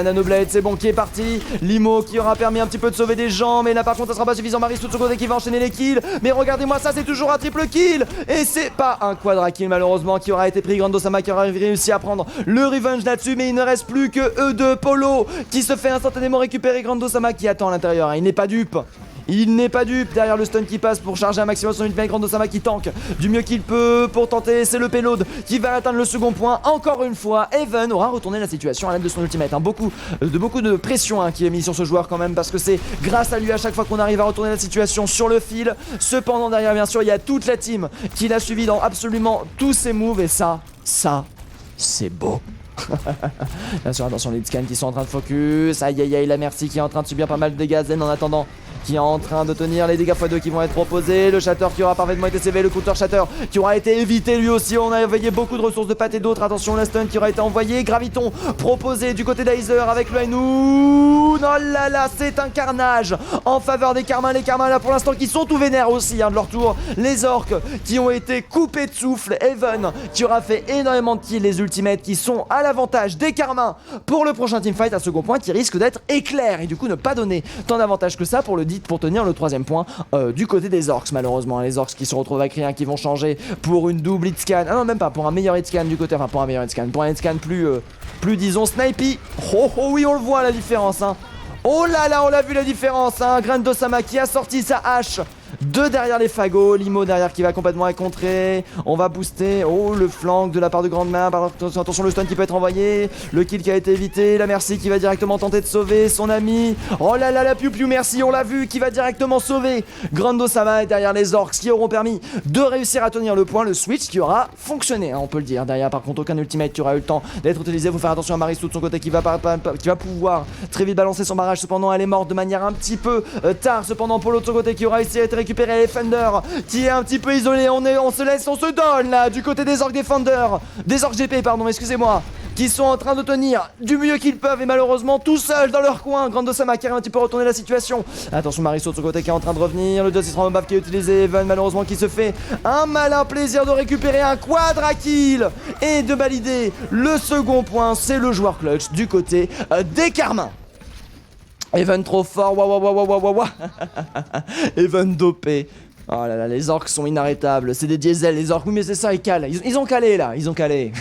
[SPEAKER 2] nanoblade c'est bon qui est parti. Limo qui aura permis un petit peu de sauver des gens, mais là par contre ça sera pas suffisant. Maris tout de son côté qui va enchaîner les kills, mais regardez-moi ça, c'est toujours un triple kill et c'est pas un quadra kill malheureusement qui aura été pris. Grando-sama qui aura réussi à prendre le revenge là-dessus, mais il ne reste plus que eux deux. Polo qui se fait instantanément récupérer. Grando-sama qui attend à l'intérieur, il n'est pas dupe. Il n'est pas dupe derrière le stun qui passe pour charger un maximum son ultimate. Grando-sama qui tank du mieux qu'il peut pour tenter. C'est le payload qui va atteindre le second point. Encore une fois, Even aura retourné la situation à l'aide de son ultimate. Beaucoup de pression qui est mise sur ce joueur quand même, parce que c'est grâce à lui à chaque fois qu'on arrive à retourner la situation sur le fil. Cependant derrière bien sûr il y a toute la team qui l'a suivi dans absolument tous ses moves, et ça c'est beau. Bien sûr, attention, les scans qui sont en train de focus. Aïe aïe aïe, la Merci qui est en train de subir pas mal de dégâts. Zen en attendant qui est en train de tenir les dégâts x2 qui vont être proposés. Le Shatter qui aura parfaitement été CV, le counter Shatter qui aura été évité lui aussi. On a envoyé beaucoup de ressources de part et d'autre. Attention, la stun qui aura été envoyée. Graviton proposé du côté d'Aizer avec le Hainoun. Oh là là, c'est un carnage en faveur des Karmins. Les Karmins là pour l'instant qui sont tout vénères aussi de leur tour. Les orques qui ont été coupés de souffle. Even qui aura fait énormément de kills. Les ultimates qui sont à l'avantage des Karmins pour le prochain teamfight. Un second point qui risque d'être éclair et du coup ne pas donner tant d'avantages que ça pour tenir le troisième point du côté des orcs malheureusement. Les orcs qui se retrouvent avec rien, qui vont changer pour une double hit scan. Ah non, même pas, pour un meilleur hit scan du côté, enfin pour un meilleur hit scan, pour un hit scan plus disons snipey. Oh oh oui, on le voit la différence hein. Oh là là, on l'a vu la différence hein. Grandosama qui a sorti sa hache de derrière les fagots, Limo derrière qui va complètement être contré. On va booster, oh le flank de la part de Grande Main. Attention le stun qui peut être envoyé, le kill qui a été évité, la Merci qui va directement tenter de sauver son ami. Oh là là, la Piu Piu Merci, on l'a vu, qui va directement sauver Grandosama et derrière les orcs qui auront permis de réussir à tenir le point. Le switch qui aura fonctionné hein, on peut le dire. Derrière par contre aucun ultimate qui aura eu le temps d'être utilisé. Faut faire attention à Marisu de son côté qui va pouvoir très vite balancer son barrage. Cependant elle est morte de manière un petit peu tard. Cependant Polo de son côté qui aura essayé d'être récupéré. Les Thunder qui est un petit peu isolé. On se donne là du côté des orques Defender, des orques GP pardon, excusez-moi, qui sont en train de tenir du mieux qu'ils peuvent et malheureusement tout seuls dans leur coin. Grandosama qui arrive un petit peu retourner la situation. Attention Mariso de son côté qui est en train de revenir. Le 2-6 buff qui est utilisé. Even malheureusement qui se fait un malin plaisir de récupérer un quadra kill et de valider le second point. C'est le joueur clutch du côté des Karmins. Even trop fort, waouh. Even dopé. Oh là là, les orques sont inarrêtables, c'est des diesels les orques, oui mais c'est ça, ils calent, ils ont calé là, ils ont calé.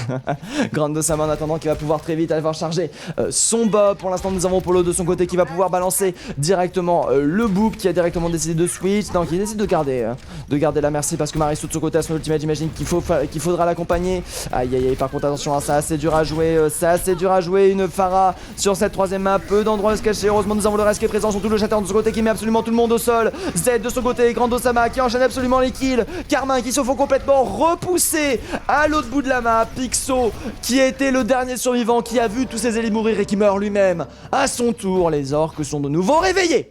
[SPEAKER 2] Grandosama en attendant qui va pouvoir très vite aller voir charger son bob. Pour l'instant nous avons Polo de son côté qui va pouvoir balancer directement le boop qui a directement décidé de switch, non qui décide de garder la Merci parce que Marisu de son côté à son ultimate, j'imagine qu'il faudra l'accompagner. Aïe aïe aïe, par contre attention, c'est assez dur à jouer, une Pharah sur cette troisième map, peu d'endroits à se cacher, heureusement nous avons le reste qui est présent, surtout le Shatter de son côté qui met absolument tout le monde au sol. Z de son côté, Grandosama qui enchaîne absolument les kills. Karmins qui se font complètement repousser à l'autre bout de la map. Pixo qui était le dernier survivant qui a vu tous ses alliés mourir et qui meurt lui-même. À son tour, les orques sont de nouveau réveillés.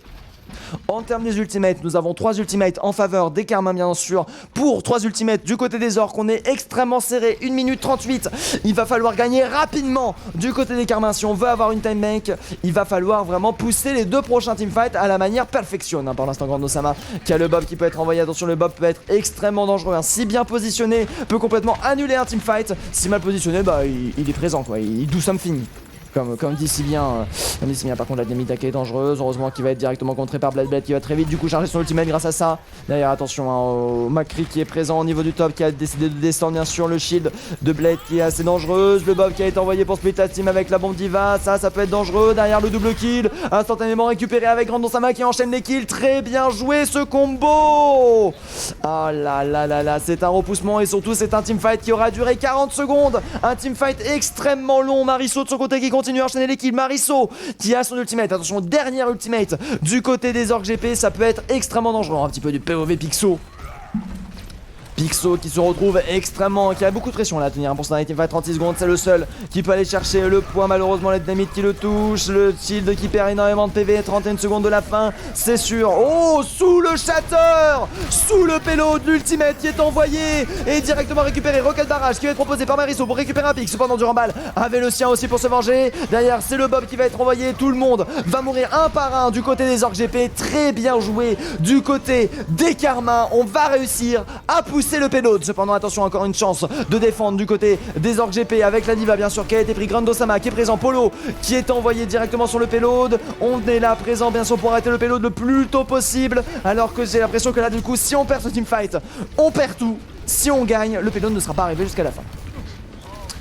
[SPEAKER 2] En termes des ultimates, nous avons 3 ultimates en faveur des Karmins bien sûr. Pour 3 ultimates du côté des orques, on est extrêmement serré, 1 minute 38. Il va falloir gagner rapidement du côté des Karmins si on veut avoir une time bank. Il va falloir vraiment pousser les 2 prochains teamfights à la manière perfection hein. Pour l'instant Grandosama qui a le bob qui peut être envoyé, attention le bob peut être extrêmement dangereux hein. Si bien positionné, peut complètement annuler un teamfight. Si mal positionné, bah il est présent quoi, il do something. Comme dit si bien, par contre la demi-attaque est dangereuse, heureusement qu'il va être directement contré par Blade qui va très vite du coup charger son ultimate grâce à ça. Derrière attention hein, au Macri qui est présent au niveau du top qui a décidé de descendre bien sûr, le shield de Blade qui est assez dangereuse, le Bob qui a été envoyé pour split la team avec la bombe diva, ça peut être dangereux. Derrière le double kill, instantanément récupéré avec Grandosama qui enchaîne les kills, très bien joué ce combo. Oh là là là là, c'est un repoussement et surtout c'est un teamfight qui aura duré 40 secondes, un teamfight extrêmement long. Mariso de son côté qui continue à enchaîner les kills, Mariso qui a son ultimate, attention dernier ultimate du côté des orques GP, ça peut être extrêmement dangereux, un petit peu du POV Pixo qui se retrouve extrêmement, qui a beaucoup de pression là à tenir pour son teamfight, 36 secondes, c'est le seul qui peut aller chercher le point. Malheureusement la dynamite qui le touche, le shield qui perd énormément de PV, 31 secondes de la fin, c'est sûr. Oh, sous le shatter, sous le payload, l'ultimate qui est envoyé et directement récupéré. Rocket barrage qui va être proposé par Mariso pour récupérer un pic. Cependant Durambal avait le sien aussi pour se venger. Derrière c'est le Bob qui va être envoyé, tout le monde va mourir un par un du côté des orques GP. Très bien joué du côté des Karmins, on va réussir à pousser le payload. Cependant attention, encore une chance de défendre du côté des orques GP avec la diva bien sûr qui a été pris. Grandosama qui est présent, Polo qui est envoyé directement sur le payload. On est là présent bien sûr pour arrêter le payload le plus tôt possible, alors que j'ai l'impression que là du coup si on perd ce teamfight on perd tout, si on gagne le payload ne sera pas arrivé jusqu'à la fin.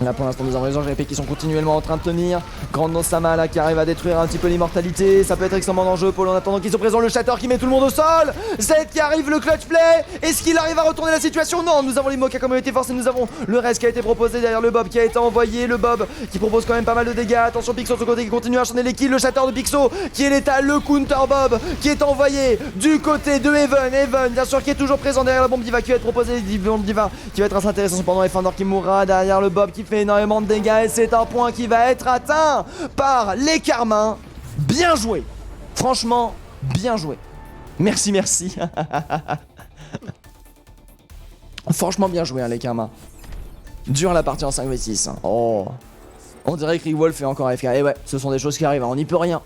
[SPEAKER 2] Là pour l'instant nous avons les orques GP qui sont continuellement en train de tenir. Grandosama là qui arrive à détruire un petit peu l'immortalité, ça peut être extrêmement dangereux. Polo en attendant qu'ils sont présents, le Shatter qui met tout le monde au sol. Z qui arrive, le clutch play, est-ce qu'il arrive à retourner la situation? Non, nous avons les Moka comme été force et nous avons le reste qui a été proposé. Derrière le Bob qui a été envoyé, le Bob qui propose quand même pas mal de dégâts. Attention Pixo de son côté qui continue à enchaîner les kills, le Shatter de Pixo qui est létal, le counter Bob qui est envoyé du côté de Even bien sûr qui est toujours présent derrière la bombe diva qui va être proposée, bombe diva qui va être assez intéressant. Cependant Effendor qui mourra, derrière le Bob qui fait énormément de dégâts et c'est un point qui va être atteint par les Carmins. Bien joué. Franchement, bien joué. Merci, merci. Franchement, bien joué, hein, les Carmins. Dur la partie en 5v6. Hein. Oh. On dirait que Rick Wolf est encore AFK. Et ouais, ce sont des choses qui arrivent, hein. On n'y peut rien.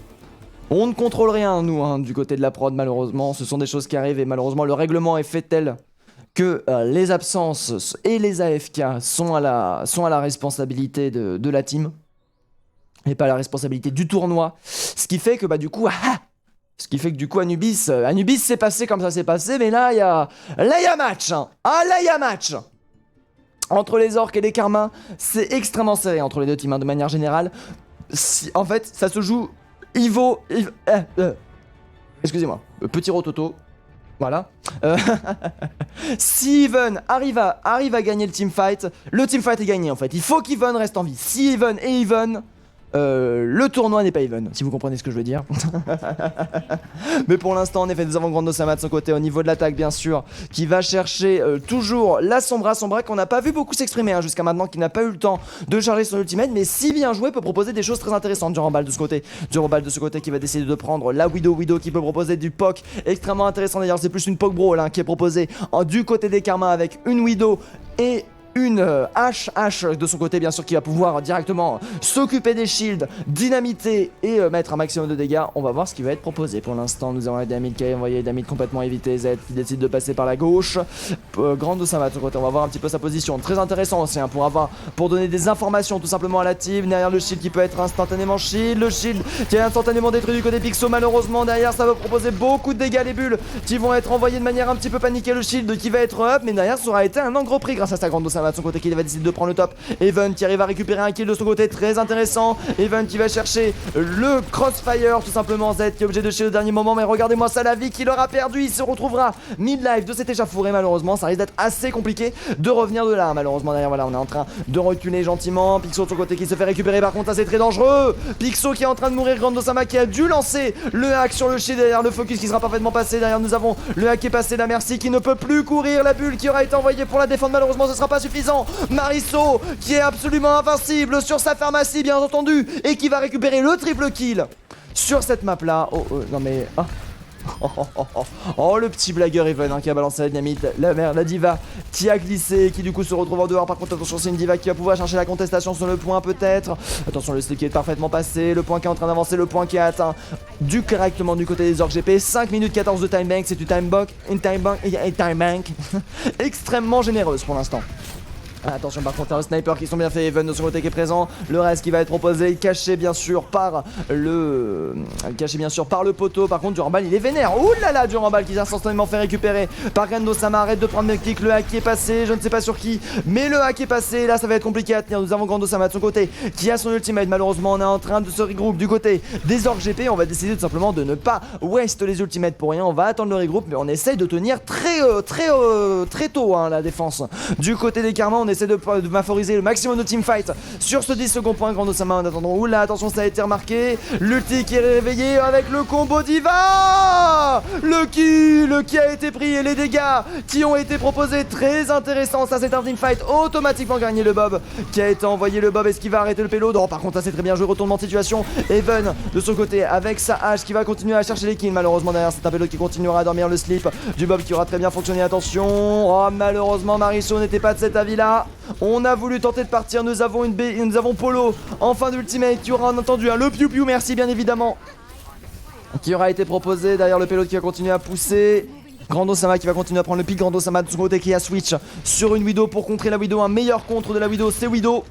[SPEAKER 2] On ne contrôle rien, nous, hein, du côté de la prod, malheureusement. Ce sont des choses qui arrivent et malheureusement, le règlement est fait tel que les absences et les AFK sont à la responsabilité de la team. Et pas la responsabilité du tournoi. Ce qui fait que, bah, du coup, Anubis, c'est passé comme ça s'est passé, mais là, il y a match, hein. Ah, là, il y a match. Entre les orques et les Carmins, c'est extrêmement serré entre les deux teams, hein, de manière générale. En fait, ça se joue excusez-moi, petit rototo. Voilà. Si Even arrive à gagner le teamfight est gagné en fait. Il faut qu'Even reste en vie. Si Even est Even, le tournoi n'est pas even, si vous comprenez ce que je veux dire. Mais pour l'instant, en effet, nous avons Grandosama de son côté au niveau de l'attaque, bien sûr, qui va chercher toujours la Sombra qu'on n'a pas vu beaucoup s'exprimer, hein, jusqu'à maintenant, qui n'a pas eu le temps de charger son ultimate, mais si bien joué, peut proposer des choses très intéressantes. Durambal de ce côté, qui va décider de prendre la Widow qui peut proposer du poke extrêmement intéressant. D'ailleurs, c'est plus une poke brawl, hein, qui est proposée du côté des Karma avec une Widow et une H de son côté, bien sûr, qui va pouvoir directement s'occuper des shields, dynamiter et mettre un maximum de dégâts. On va voir ce qui va être proposé. Pour l'instant, nous avons Damid qui a envoyé Damid complètement évité Z qui décide de passer par la gauche. Grandosama de son côté, on va voir un petit peu sa position. Très intéressant aussi, hein, pour donner des informations tout simplement à la team. Derrière le shield qui peut être instantanément shield. Le shield qui est instantanément détruit du côté Pixo. Malheureusement, derrière, ça va proposer beaucoup de dégâts. Les bulles qui vont être envoyées de manière un petit peu paniquée. Le shield qui va être up, mais derrière, ça aura été un gros prix grâce à sa Grandosama de son côté qui va décider de prendre le top. Even qui arrive à récupérer un kill de son côté, très intéressant. Even qui va chercher le crossfire tout simplement. Z qui est obligé de chier au dernier moment, mais regardez-moi ça, la vie qu'il aura perdu. Il se retrouvera mid-life de cet échafouré. Malheureusement, ça risque d'être assez compliqué de revenir de là. Malheureusement, derrière, voilà, on est en train de reculer gentiment. Pixo de son côté qui se fait récupérer, par contre, ça c'est très dangereux. Pixo qui est en train de mourir. Grandosama qui a dû lancer le hack sur le shield. Derrière le focus qui sera parfaitement passé. Derrière, nous avons le hack qui est passé. La Merci qui ne peut plus courir. La bulle qui aura été envoyée pour la défendre. Malheureusement, ce sera pas suffisant. Mariso qui est absolument invincible sur sa pharmacie, bien entendu, et qui va récupérer le triple kill sur cette map là. Non mais oh, le petit blagueur Even, hein, qui a balancé la dynamite. La diva qui a glissé, qui du coup se retrouve en dehors. Par contre, attention, c'est une diva qui va pouvoir chercher la contestation sur le point peut-être. Attention, le slip qui est parfaitement passé, le point qui est en train d'avancer, le point qui est atteint correctement du côté des orques GP. 5 minutes 14 de time bank, c'est une time bank extrêmement généreuse pour l'instant. Attention, par contre, le sniper qui sont bien faits, Even de son côté qui est présent. Le reste qui va être proposé, caché bien sûr par le poteau. Par contre, Durambal il est vénère. Ouh là là, Durambal qui s'est instantanément fait récupérer par Grandosama. Arrête de prendre mes kicks. Le hack qui est passé, je ne sais pas sur qui, mais le hack est passé. Là, ça va être compliqué à tenir. Nous avons Grandosama de son côté qui a son ultimate. Malheureusement, on est en train de se regrouper du côté des orques GP. On va décider tout simplement de ne pas waste les ultimates pour rien. On va attendre le regroupe, mais on essaye de tenir très tôt, hein, la défense. Du côté des Karma, on essaie de favoriser le maximum de teamfight sur ce 10 secondes point. Grandosama en attendant. Oula, attention, ça a été remarqué. L'ulti qui est réveillé avec le combo diva. Le kill qui a été pris et les dégâts qui ont été proposés, très intéressant. Ça, c'est un teamfight automatiquement gagné. Le Bob qui a été envoyé. Le Bob, est-ce qu'il va arrêter le payload? Non, par contre, ça c'est très bien joué. Retournement de situation. Even de son côté avec sa hache qui va continuer à chercher les kills. Malheureusement, derrière, c'est un payload qui continuera à dormir. Le slip du Bob qui aura très bien fonctionné. Attention. Oh, malheureusement, Mariso n'était pas de cet avis là. On a voulu tenter de partir. Nous avons Polo en fin d'ultimate qui aura entendu le piou piou, merci bien évidemment, qui aura été proposé. Derrière le payload qui va continuer à pousser. Grandosama qui va continuer à prendre le pic. Grandosama de son côté qui a switch sur une Widow pour contrer la Widow. Un meilleur contre de la Widow, c'est Widow.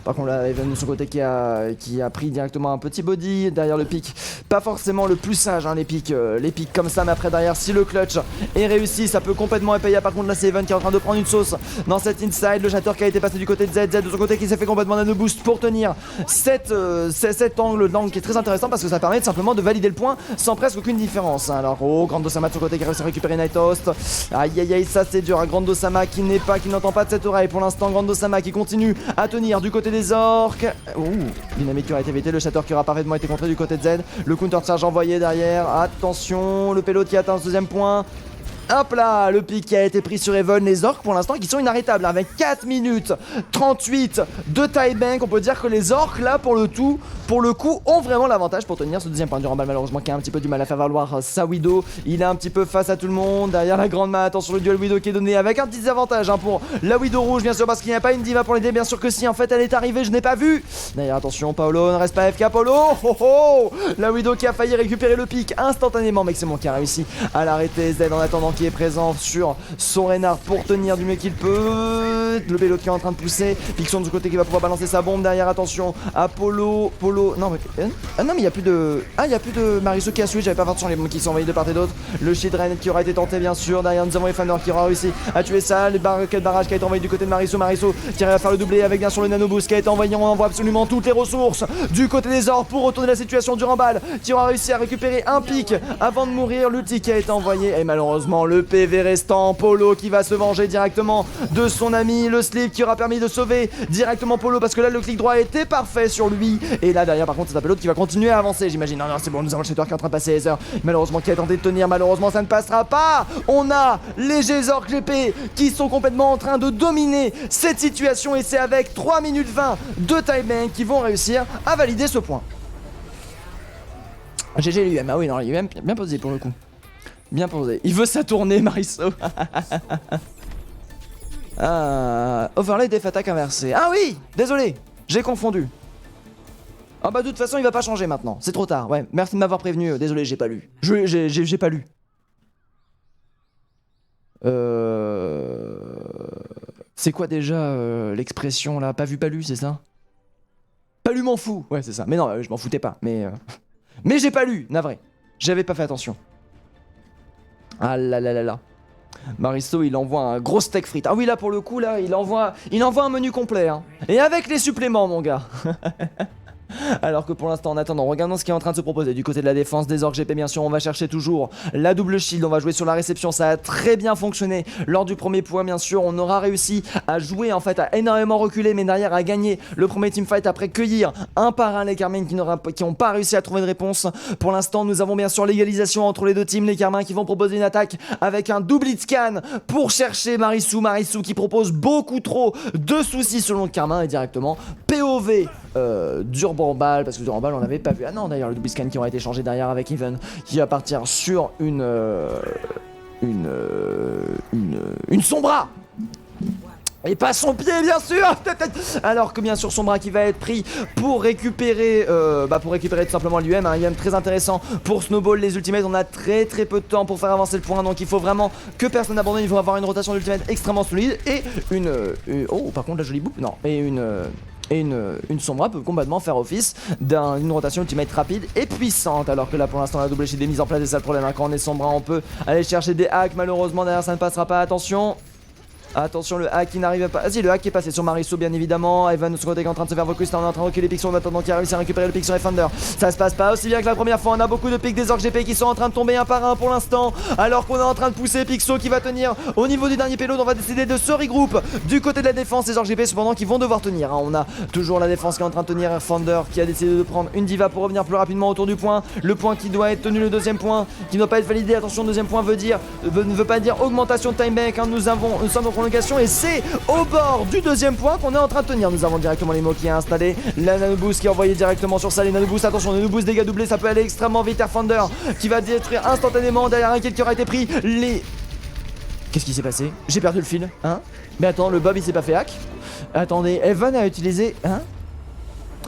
[SPEAKER 2] Par contre là, Even de son côté qui a pris directement un petit body derrière le pic. Pas forcément le plus sage, hein, les pics comme ça, mais après derrière, si le clutch est réussi, ça peut complètement épayer. Par contre là, c'est Even qui est en train de prendre une sauce dans cette inside. Le Shatter qui a été passé du côté de Z de son côté qui s'est fait complètement nano boost pour tenir cet angle qui est très intéressant parce que ça permet simplement de valider le point sans presque aucune différence, hein. Alors Grandosama de son côté qui a réussi à récupérer Night Host. Aïe aïe aïe, ça c'est dur, hein. Grandosama qui n'entend pas de cette oreille pour l'instant. Grandosama qui continue à tenir du côté des orques. Dynamique qui aura été évité. Le Shatter qui aura parfaitement été contré du côté de Z. Le counter charge envoyé derrière. Attention, le payload qui atteint ce deuxième point. Hop là, le pic qui a été pris sur Evan, les orques pour l'instant qui sont inarrêtables avec 4 minutes 38 de tie bank. On peut dire que les orques là pour le coup ont vraiment l'avantage pour tenir ce deuxième point du Rumble, malheureusement qui a un petit peu du mal à faire valoir sa Widow. Il est un petit peu face à tout le monde, derrière la grande main, attention le duel Widow qui est donné avec un petit désavantage pour la Widow rouge bien sûr parce qu'il n'y a pas une diva pour l'aider, bien sûr que si, en fait elle est arrivée, je n'ai pas vu. D'ailleurs attention, Paolo ne reste pas FK, Paolo, oh oh, la Widow qui a failli récupérer le pic instantanément, mais c'est mon qui a réussi à l'arrêter. Z en attendant qui est présent sur son Reinhardt pour tenir du mieux qu'il peut. Le Bello qui est en train de pousser, Pixon de ce côté qui va pouvoir balancer sa bombe derrière, attention à Polo, non mais non mais il y a plus de Mariso qui a switch, j'avais pas attention les bombes qui sont envoyées de part et d'autre. Le shield rain qui aura été tenté bien sûr, derrière nous avons les fans qui aura réussi à tuer ça, le barrage qui a été envoyé du côté de Mariso qui arrive à faire le doublé avec bien sûr le nano boost qui a été envoyé, on envoie absolument toutes les ressources du côté des orques pour retourner la situation du Rambal qui aura réussi à récupérer un pic avant de mourir, l'ulti qui a été envoyé et malheureusement le PV restant, Polo qui va se venger directement de son ami, le slip qui aura permis de sauver directement Polo parce que là le clic droit était parfait sur lui et là derrière par contre c'est un l'autre qui va continuer à avancer j'imagine. Non c'est bon, nous avons le Shadow qui est en train de passer Heather, malheureusement qui a tenté de tenir, malheureusement ça ne passera pas. On a les Gézork GP qui sont complètement en train de dominer cette situation et c'est avec 3 minutes 20 de timing qui vont réussir à valider ce point. GG l'UM, ah oui non l'UM bien posé pour le coup. Bien posé. Il veut sa tournée Mariso. Overlay def attaque inversée. Ah oui, désolé, j'ai confondu. Ah bah de toute façon il va pas changer maintenant, c'est trop tard, ouais, merci de m'avoir prévenu, désolé j'ai pas lu. J'ai pas lu. C'est quoi déjà l'expression là, pas vu pas lu, c'est ça? Pas lu m'en fous, ouais c'est ça, mais non je m'en foutais pas, mais j'ai pas lu, navré, j'avais pas fait attention. Ah là là là là. Mariso il envoie un gros steak frites. Ah oui là pour le coup là il envoie un menu complet hein. Et avec les suppléments mon gars. Alors que pour l'instant en attendant regardons ce qui est en train de se proposer du côté de la défense des orques GP bien sûr. On va chercher toujours la double shield, on va jouer sur la réception, ça a très bien fonctionné lors du premier point bien sûr. On aura réussi à jouer en fait, à énormément reculer mais derrière à gagner le premier teamfight après cueillir un par un les Carmine qui n'ont pas réussi à trouver de réponse. Pour l'instant nous avons bien sûr l'égalisation entre les deux teams, les Carmins qui vont proposer une attaque avec un double hitscan pour chercher Marisu qui propose beaucoup trop de soucis selon le Carmin et directement POV d'Urban-Ball, parce que Urban-Ball on l'avait pas vu. Ah non d'ailleurs le double scan qui aura été changé derrière avec Even qui va partir sur une Sombra. Et pas son pied bien sûr. Alors que bien sûr son bras qui va être pris pour récupérer tout simplement l'UM, un UM très intéressant pour snowball les ultimates. On a très peu de temps pour faire avancer le point, donc il faut vraiment que personne n'abandonne. Il faut avoir une rotation d'ultimate extrêmement solide et oh par contre la jolie boucle, non, et une Sombra peut complètement faire office d'une rotation ultimate rapide et puissante. Alors que là pour l'instant la double shield est mise en place et c'est ça le problème hein. Quand on est Sombra on peut aller chercher des hacks, malheureusement derrière ça ne passera pas. Attention le hack qui n'arrive pas. Vas-y le hack qui est passé sur Mariso bien évidemment. Evan de son côté qui est en train de se faire focus. On est en train de reculer les pics en attendant qu'il a réussi à récupérer le pic sur les Thunder. Ça se passe pas aussi bien que la première fois. On a beaucoup de pics des orques GP qui sont en train de tomber un par un pour l'instant. Alors qu'on est en train de pousser Pixo qui va tenir au niveau du dernier payload. On va décider de se regrouper du côté de la défense des orques GP cependant qui vont devoir tenir hein. On a toujours la défense qui est en train de tenir. Thunder qui a décidé de prendre une diva pour revenir plus rapidement autour du point. Le point qui doit être tenu, le deuxième point qui ne doit pas être validé. Attention, deuxième point ne veut pas dire augmentation de time bank hein. Nous sommes en prolongation et c'est au bord du deuxième point qu'on est en train de tenir. Nous avons directement les mots qui a installé. La nanoboost qui est envoyée directement sur ça. Les nanoboost, attention, nanoboost dégâts doublés, ça peut aller extrêmement vite. Thunder qui va détruire instantanément derrière un kill qui aura été pris. Qu'est-ce qui s'est passé? J'ai perdu le fil, hein? Mais attends, le Bob il s'est pas fait hack? Attendez, Evan a utilisé, hein?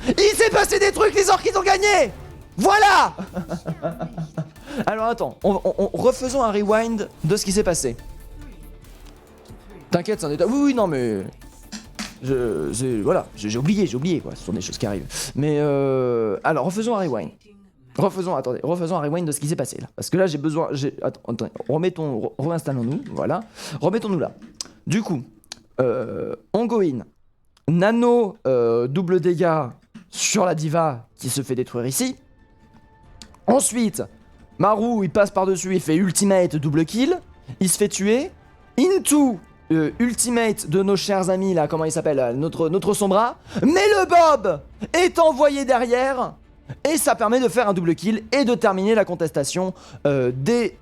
[SPEAKER 2] Il s'est passé des trucs, les orques ils ont gagné! Voilà. Alors attends, refaisons un rewind de ce qui s'est passé. T'inquiète, c'est un état. Oui, non, mais. Voilà, j'ai oublié quoi, ce sont des choses qui arrivent. Mais alors, refaisons un rewind. Refaisons un rewind de ce qui s'est passé là. Parce que là, j'ai besoin. Attends, réinstallons-nous, voilà. Remettons-nous là. Du coup, on go in. Nano, double dégâts sur la diva qui se fait détruire ici. Ensuite, Maru, il passe par-dessus, il fait ultimate, double kill. Il se fait tuer. Into. Ultimate de nos chers amis là, comment il s'appelle, notre Sombra. Mais le Bob est envoyé derrière Et ça permet de faire un double kill et de terminer la contestation des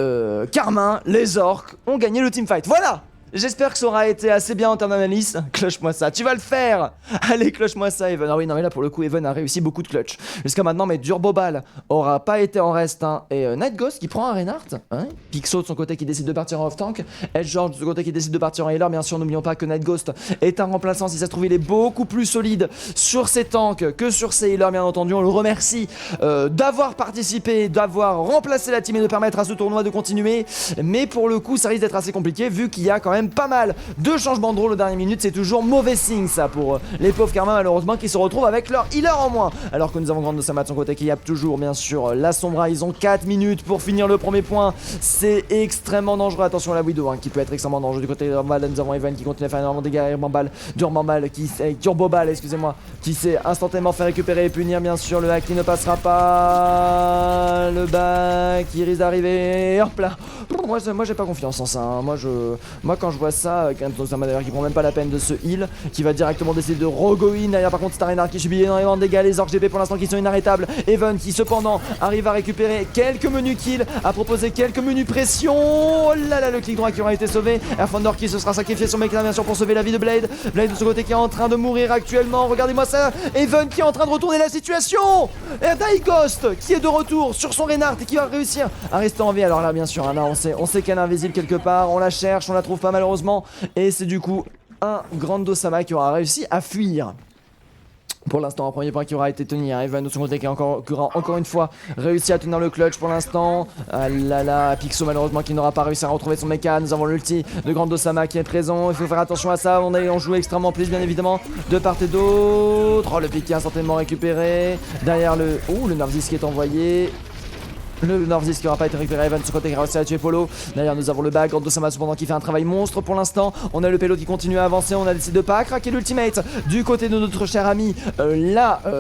[SPEAKER 2] Carmins. Les orques ont gagné le teamfight. Voilà! J'espère que ça aura été assez bien en termes d'analyse. Cloche-moi ça, tu vas le faire. Allez, cloche-moi ça, Even. Ah oui, non mais là pour le coup, Even a réussi beaucoup de clutch. Jusqu'à maintenant, mais Durbobal aura pas été en reste. Hein. Et Night Ghost qui prend un Reinhardt. Hein. Pixo de son côté qui décide de partir en off-tank. Edge George de son côté qui décide de partir en healer. Bien sûr, n'oublions pas que Night Ghost est un remplaçant. Si ça se trouve, il est beaucoup plus solide sur ses tanks que sur ses healers, bien entendu. On le remercie d'avoir participé, d'avoir remplacé la team et de permettre à ce tournoi de continuer. Mais pour le coup, ça risque d'être assez compliqué vu qu'il y a quand même pas mal de changements de rôle aux dernières minutes. C'est toujours mauvais signe ça pour les pauvres Carmins malheureusement qui se retrouvent avec leur healer en moins. Alors que nous avons Grande Osama de son côté qui yappe toujours bien sûr la Sombra. Ils ont 4 minutes pour finir le premier point. C'est extrêmement dangereux. Attention à la Widow hein, qui peut être extrêmement dangereux du côté de Durbobal. Nous avons Even qui continue à faire énormément de dégâts. Durbobal excusez-moi qui s'est instantanément fait récupérer et punir bien sûr. Le hack qui ne passera pas. Le back qui risque d'arriver. Hop là. Moi j'ai pas confiance en ça hein. Moi quand je vois ça, Osama d'ailleurs qui prend même pas la peine de se heal, qui va directement décider de regoin. Derrière par contre c'est un Reinhardt qui subit énormément de dégâts. Les orques GP pour l'instant qui sont inarrêtables. Even qui cependant arrive à récupérer quelques menus kills, à proposer quelques menus pression. Oh là là, le clic droit qui aura été sauvé. Airfondor qui se sera sacrifié son mec là bien sûr pour sauver la vie de Blade. Blade de ce côté qui est en train de mourir actuellement. Regardez-moi ça. Even qui est en train de retourner la situation. Et Night Ghost qui est de retour sur son Reinhardt et qui va réussir à rester en vie. Alors là bien sûr, hein, là on sait qu'elle est invisible quelque part. On la cherche, on la trouve pas malheureusement. Et c'est du coup un Grande Osama qui aura réussi à fuir. Pour l'instant, un premier point qui aura été tenu. Evan de son côté qui aura encore une fois réussi à tenir le clutch pour l'instant. Ah là là, Pixo malheureusement qui n'aura pas réussi à retrouver son mecha. Nous avons l'ulti de Grande Osama qui est présent. Il faut faire attention à ça. On joue extrêmement plus bien évidemment de part et d'autre. Oh, le pic qui est instantanément récupéré. Derrière le... Oh, le Nervzis qui est envoyé. Le Nervzis qui n'aura pas été récupéré, Evan de son côté qui a réussi à tuer Polo. Derrière nous avons le bag, Grande Osama cependant qui fait un travail monstre pour l'instant. On a le Pelo qui continue à avancer, on a décidé de pas craquer l'ultimate du côté de notre cher ami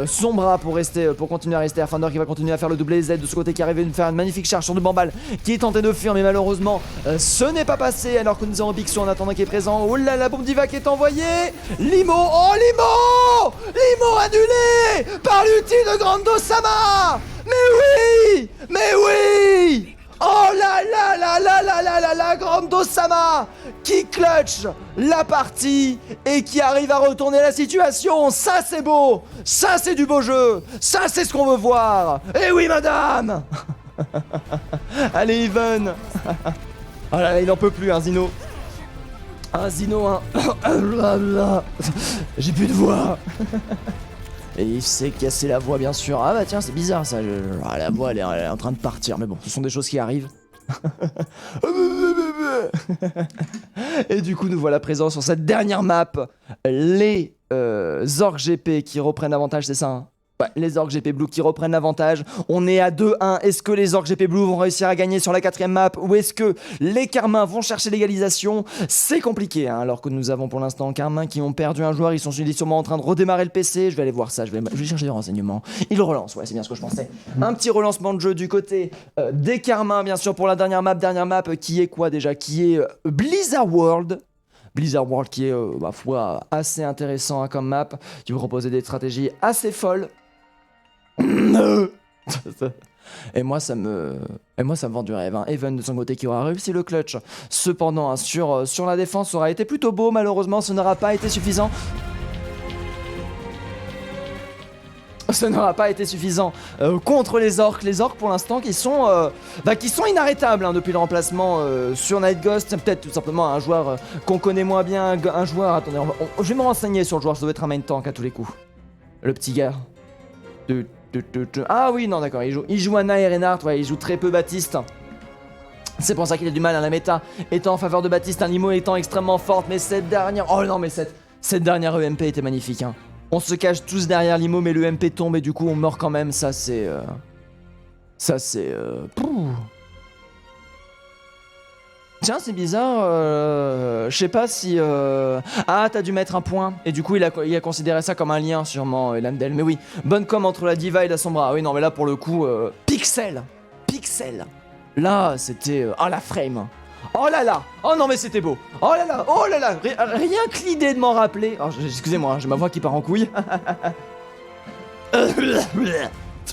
[SPEAKER 2] Sombra pour continuer à rester. Airfandor qui va continuer à faire le double Z de ce côté qui arrive à faire une magnifique charge sur Durbobal qui est tenté de fuir mais malheureusement ce n'est pas passé alors que nous avons Pixo en attendant qui est présent. Oh là la bombe diva qui est envoyée. Limo, oh Limo, Limo annulé par l'ulti de Grande Osama. Mais oui Oh là là là là là là là là, Grande Osama qui clutch la partie et qui arrive à retourner la situation. Ça c'est beau, ça c'est du beau jeu, ça c'est ce qu'on veut voir. Eh oui madame. Allez Even. Oh là là, il en peut plus hein Zino. Un Zino hein. J'ai plus de voix. Et il s'est cassé la voix bien sûr. Ah bah tiens c'est bizarre ça. La voix elle est en train de partir. Mais bon ce sont des choses qui arrivent. Et du coup nous voilà présents sur cette dernière map. Les Orcs GP qui reprennent avantage, c'est ça hein. Ouais, les Orcs GP Blue qui reprennent l'avantage. On est à 2-1. Est-ce que les Orcs GP Blue vont réussir à gagner sur la 4ème map ou est-ce que les Carmins vont chercher l'égalisation? C'est compliqué hein, alors que nous avons pour l'instant Carmins qui ont perdu un joueur. Ils sont sûrement en train de redémarrer le PC. Je vais aller voir ça, je vais chercher des renseignements. Ils relancent, ouais c'est bien ce que je pensais. Un petit relancement de jeu du côté des Carmins bien sûr pour la dernière map qui est quoi déjà? Qui est Blizzard World. Blizzard World qui est ma foi assez intéressant hein, comme map, qui vous propose des stratégies assez folles. Et moi ça me vend du rêve hein. Even de son côté qui aura réussi le clutch. Cependant hein, sur la défense ça aura été plutôt beau. Malheureusement ce n'aura pas été suffisant. Ce n'aura pas été suffisant contre les orques. Les orques pour l'instant qui sont inarrêtables hein, depuis le remplacement sur Night Ghost. C'est peut-être tout simplement un joueur qu'on connaît moins bien. Un joueur, attendez, je vais me renseigner sur le joueur, ça doit être un main tank à tous les coups. Le petit gars. Ah oui non d'accord, il joue Anna et Reinhardt, ouais il joue très peu Baptiste. C'est pour ça qu'il a du mal à la méta étant en faveur de Baptiste, un Limo étant extrêmement forte. Mais cette dernière, oh non mais cette dernière EMP était magnifique hein. On se cache tous derrière Limo mais le MP tombe et du coup on meurt quand même. Ça c'est Tiens c'est bizarre, je sais pas si... Ah t'as dû mettre un point et du coup il a considéré ça comme un lien sûrement Landel. Mais oui, bonne com entre la Diva et la Sombra. Oui non mais là pour le coup, Pixel. Là c'était... Ah la frame. Oh là là. Oh non mais c'était beau. Oh là là. Rien que l'idée de m'en rappeler. Oh, excusez-moi, j'ai ma voix qui part en couille.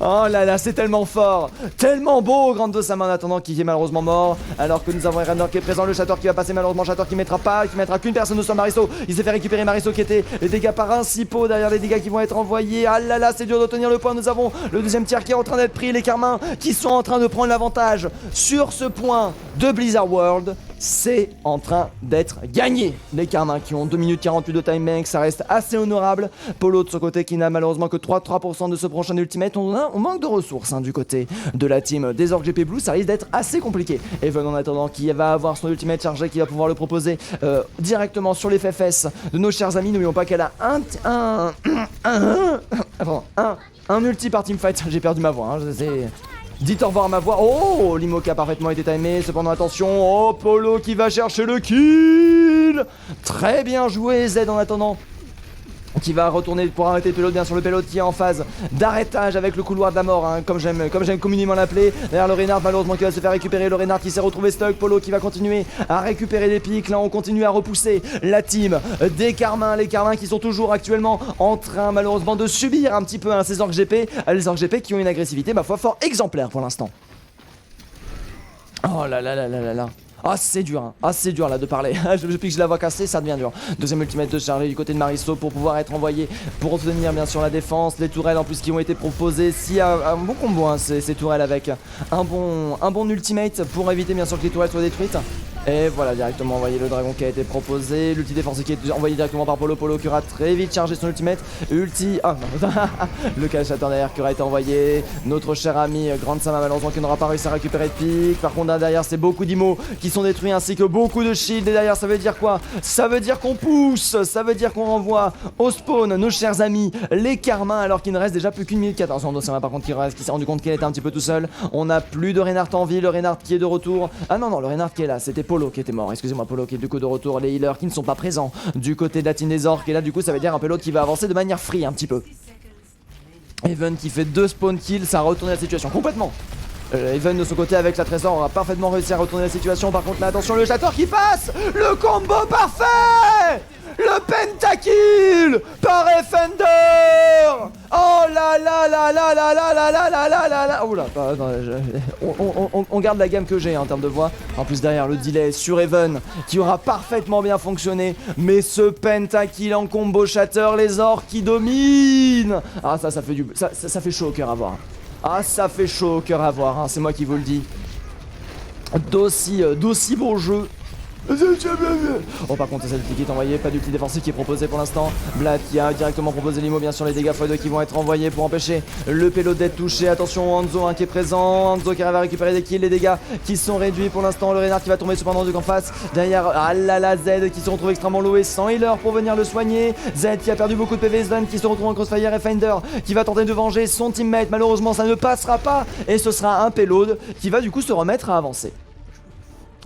[SPEAKER 2] Oh là là, c'est tellement fort, tellement beau, Grande Sama en attendant qui est malheureusement mort. Alors que nous avons Eranor qui est présent, le Chator qui va passer malheureusement, Chator qui mettra qu'une personne sur Mariso. Il s'est fait récupérer Mariso qui était les dégâts principaux derrière les dégâts qui vont être envoyés. Ah là là, c'est dur de tenir le point. Nous avons le deuxième tiers qui est en train d'être pris, les Carmins qui sont en train de prendre l'avantage sur ce point de Blizzard World. C'est en train d'être gagné. Les Carmins qui ont 2 minutes 48 de time bank, ça reste assez honorable. Polo de ce côté qui n'a malheureusement que 3% de ce prochain ultimate. On manque de ressources du côté de la team des Orc GP Blue, ça risque d'être assez compliqué. Even en attendant qui va avoir son ultimate chargé, qui va pouvoir le proposer directement sur les FFS de nos chers amis. N'oublions pas qu'elle a un ulti par teamfight. J'ai perdu ma voix, dites au revoir à ma voix. Oh, Limo qui a parfaitement été timé. Cependant, attention. Oh, Polo qui va chercher le kill. Très bien joué, Z en attendant. Qui va retourner pour arrêter Pelot, bien sûr le Pelot qui est en phase d'arrêtage avec le couloir de la mort, comme j'aime communément l'appeler. Derrière le Reynard malheureusement qui va se faire récupérer, le Reynard qui s'est retrouvé stuck, Polo qui va continuer à récupérer des pics. Là on continue à repousser la team des Carmins, les Carmins qui sont toujours actuellement en train malheureusement de subir un petit peu ces Orc GP, les Orc GP qui ont une agressivité ma foi fort exemplaire pour l'instant. Oh là là là là là là. Ah c'est dur, c'est dur là de parler. Depuis que je la vois casser, ça devient dur. Deuxième ultimate de chargé du côté de Mariso pour pouvoir être envoyé pour obtenir bien sûr la défense. Les tourelles en plus qui ont été proposées. S'il y a un bon combo ces tourelles avec un bon ultimate pour éviter bien sûr que les tourelles soient détruites. Et voilà, directement envoyé le dragon qui a été proposé. L'ulti défensif qui est envoyé directement par Polo. Polo qui aura très vite chargé son ultimate. Ulti. Ah non. Le cachateur derrière qui aura été envoyé. Notre cher ami Grande Sama malheureusement qui n'aura pas réussi à récupérer de pique. Par contre derrière c'est beaucoup d'IMO qui sont détruits ainsi que beaucoup de shields. Et derrière ça veut dire quoi? Ça veut dire qu'on pousse. Ça veut dire qu'on renvoie au spawn nos chers amis les Carmins alors qu'il ne reste déjà plus qu'une minute 14. Grande Sama par contre qui s'est rendu compte qu'elle était un petit peu tout seul. On n'a plus de Reynard en vie. Le Reynard qui est de retour. Ah non, le Reynard qui est là. C'était Polo qui était mort, excusez-moi, Polo qui est du coup de retour, les healers qui ne sont pas présents du côté de la team des Orcs, et là du coup ça veut dire un Pelo qui va avancer de manière free un petit peu. Even qui fait 2 spawn kills, ça a retourné la situation complètement. Even de son côté avec la trésor aura parfaitement réussi à retourner la situation. Par contre là attention, le Chator qui passe, le combo parfait, le pentakill par Fender. Oh là là là là là là là là là là là là. Oula, on garde la gamme que j'ai en termes de voix. En plus derrière le delay sur Even qui aura parfaitement bien fonctionné. Mais ce pentakill en combo shatter, les orcs qui dominent. Ah ça fait chaud au cœur à voir. Ah ça fait chaud au cœur à voir, c'est moi qui vous le dis. D'aussi beau jeu. Oh par contre c'est celle qui est envoyée, pas d'ulti défensif qui est proposé pour l'instant. Blad qui a directement proposé l'IMO, bien sûr les dégâts x2 qui vont être envoyés pour empêcher le Pelo d'être touché. Attention Hanzo qui est présent, Hanzo qui arrive à récupérer des kills, les dégâts qui sont réduits pour l'instant. Le Reynard qui va tomber cependant en face. Derrière, ah là là, Z qui se retrouve extrêmement low et sans healer pour venir le soigner. Z qui a perdu beaucoup de PV, Zan qui se retrouve en crossfire et Finder qui va tenter de venger son teammate. Malheureusement ça ne passera pas et ce sera un Payload qui va du coup se remettre à avancer.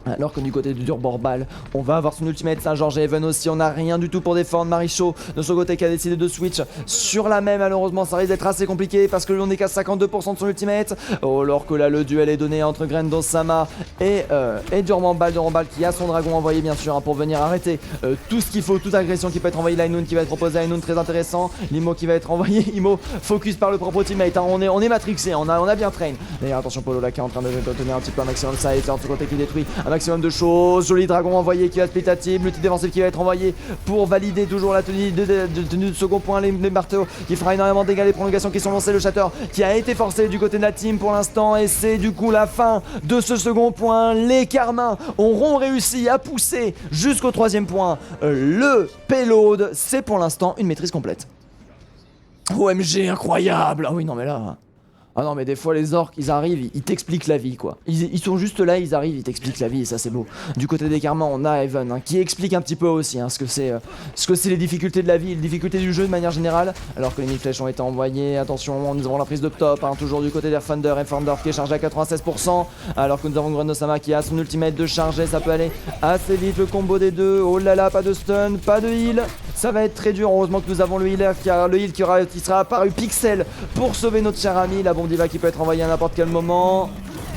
[SPEAKER 2] Alors que du côté du Durborbal, on va avoir son ultimate Saint-Georges et Even aussi. On n'a rien du tout pour défendre Marichaud de son côté qui a décidé de switch sur la même. Malheureusement ça risque d'être assez compliqué parce que l'on est qu'à 52% de son ultimate. Alors que là le duel est donné entre Grendo Sama et Durborbal. Durborbal qui a son dragon envoyé bien sûr pour venir arrêter tout ce qu'il faut, toute agression qui peut être envoyée. L'ainoun qui va être proposé, L'ainoun très intéressant. L'Imo qui va être envoyé, Imo focus par le propre teammate, on est matrixé, on a bien train. D'ailleurs attention Polo là qui est en train de tenir un petit peu un maximum ça et de son côté qui détruit maximum de choses. Joli dragon envoyé qui va split la team. L'ulti défensif qui va être envoyé pour valider toujours la tenue de second point. Les marteaux qui fera énormément de dégâts. Les prolongations qui sont lancées. Le Shatter qui a été forcé du côté de la team pour l'instant. Et c'est du coup la fin de ce second point. Les Carmins auront réussi à pousser jusqu'au 3e point. Le payload, c'est pour l'instant une maîtrise complète. OMG, incroyable. Ah oui, non mais là... Ah non mais des fois les orques ils arrivent, ils t'expliquent la vie quoi. Ils sont juste là, ils arrivent, ils t'expliquent la vie et ça c'est beau. Du côté des Carmins on a Even qui explique un petit peu aussi ce que c'est les difficultés de la vie, les difficultés du jeu de manière générale. Alors que les mid-flèches ont été envoyées, attention nous avons la prise de top, toujours du côté des Thunder et Thunder qui est chargé à 96%. Alors que nous avons Grandosama qui a son ultimate de charger, ça peut aller assez vite le combo des deux. Oh là là, pas de stun, pas de heal. Ça va être très dur, heureusement que nous avons le healer qui sera apparu pixel pour sauver notre cher ami. La bombe diva qui peut être envoyée à n'importe quel moment.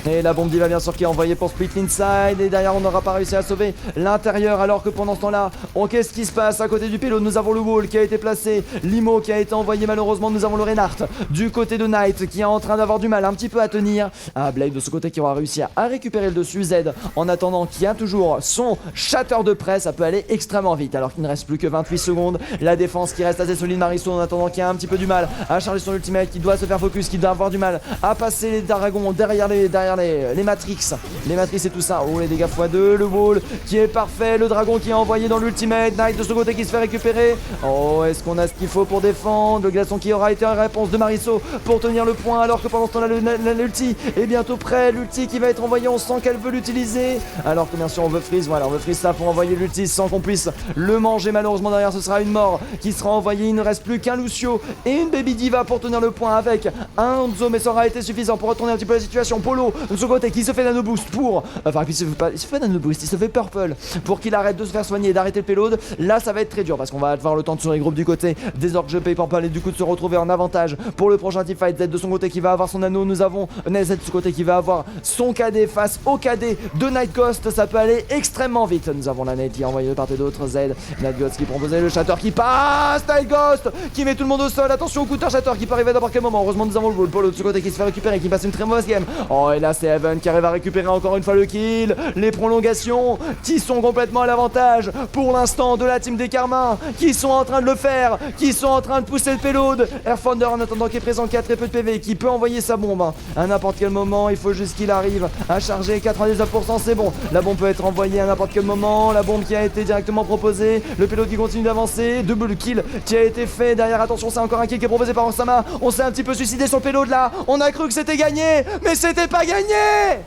[SPEAKER 2] Et la bombe diva bien sûr qui est envoyée pour split inside. Et derrière on n'aura pas réussi à sauver l'intérieur. Alors que pendant ce temps là, qu'est-ce qui se passe à côté du payload? Nous avons le wall qui a été placé, Limo qui a été envoyé malheureusement. Nous avons le Reinhardt du côté de Knight qui est en train d'avoir du mal un petit peu à tenir. Blade de ce côté qui aura réussi à récupérer le dessus. Z en attendant qui a toujours son shatter de près. Ça peut aller extrêmement vite alors qu'il ne reste plus que 28 secondes. La défense qui reste assez solide. Marisso en attendant qui a un petit peu du mal à charger son ultimate, qui doit se faire focus, qui doit avoir du mal à passer les dragons derrière les Matrix. Les Matrix et tout ça. Oh, les dégâts x2, le wall qui est parfait, le dragon qui est envoyé dans l'ultimate, Knight de ce côté qui se fait récupérer. Oh, est-ce qu'on a ce qu'il faut pour défendre? Le glaçon qui aura été en réponse de Marisso pour tenir le point alors que pendant ce temps-là, l'ulti est bientôt prêt. L'ulti qui va être envoyé, on sent qu'elle veut l'utiliser. Alors que bien sûr, on veut freeze, voilà, on veut freeze ça pour envoyer l'ulti sans qu'on puisse le manger. Malheureusement, derrière, ce sera une mort qui sera envoyée. Il ne reste plus qu'un Lucio et une Baby Diva pour tenir le point avec un Hanzo, mais ça aura été suffisant pour retourner un petit peu la situation. Polo de ce côté qui se fait nano boost pour. Enfin, il se fait nano boost, il se fait purple pour qu'il arrête de se faire soigner et d'arrêter le payload. Là, ça va être très dur parce qu'on va avoir le temps de se regrouper du côté des orques GP purple et du coup de se retrouver en avantage pour le prochain teamfight. Z de son côté qui va avoir son anneau. Nous avons Z de ce côté qui va avoir son KD face au KD de Night Ghost. Ça peut aller extrêmement vite. Nous avons la net qui est envoyée de part et d'autre. Z, Night Ghost qui proposait le shatter qui passe. Night Ghost qui met tout le monde au sol. Attention au coup de shatter qui peut arriver à n'importe quel moment. Heureusement, nous avons le wall. Polo de ce côté qui se fait récupérer, qui passe une très mauvaise game. Oh, et là, c'est Evan qui arrive à récupérer encore une fois le kill. Les prolongations qui sont complètement à l'avantage pour l'instant de la team des Carmins qui sont en train de le faire, qui sont en train de pousser le payload. Air Thunder en attendant qui est présent, qui a très peu de PV, qui peut envoyer sa bombe à n'importe quel moment. Il faut juste qu'il arrive à charger 99%, c'est bon. La bombe peut être envoyée à n'importe quel moment. La bombe qui a été directement proposée. Le payload qui continue d'avancer. Double kill qui a été fait. Derrière, attention, c'est encore un kill qui est proposé par Osama. On s'est un petit peu suicidé sur le payload là. On a cru que c'était gagné, mais c'était pas gagné.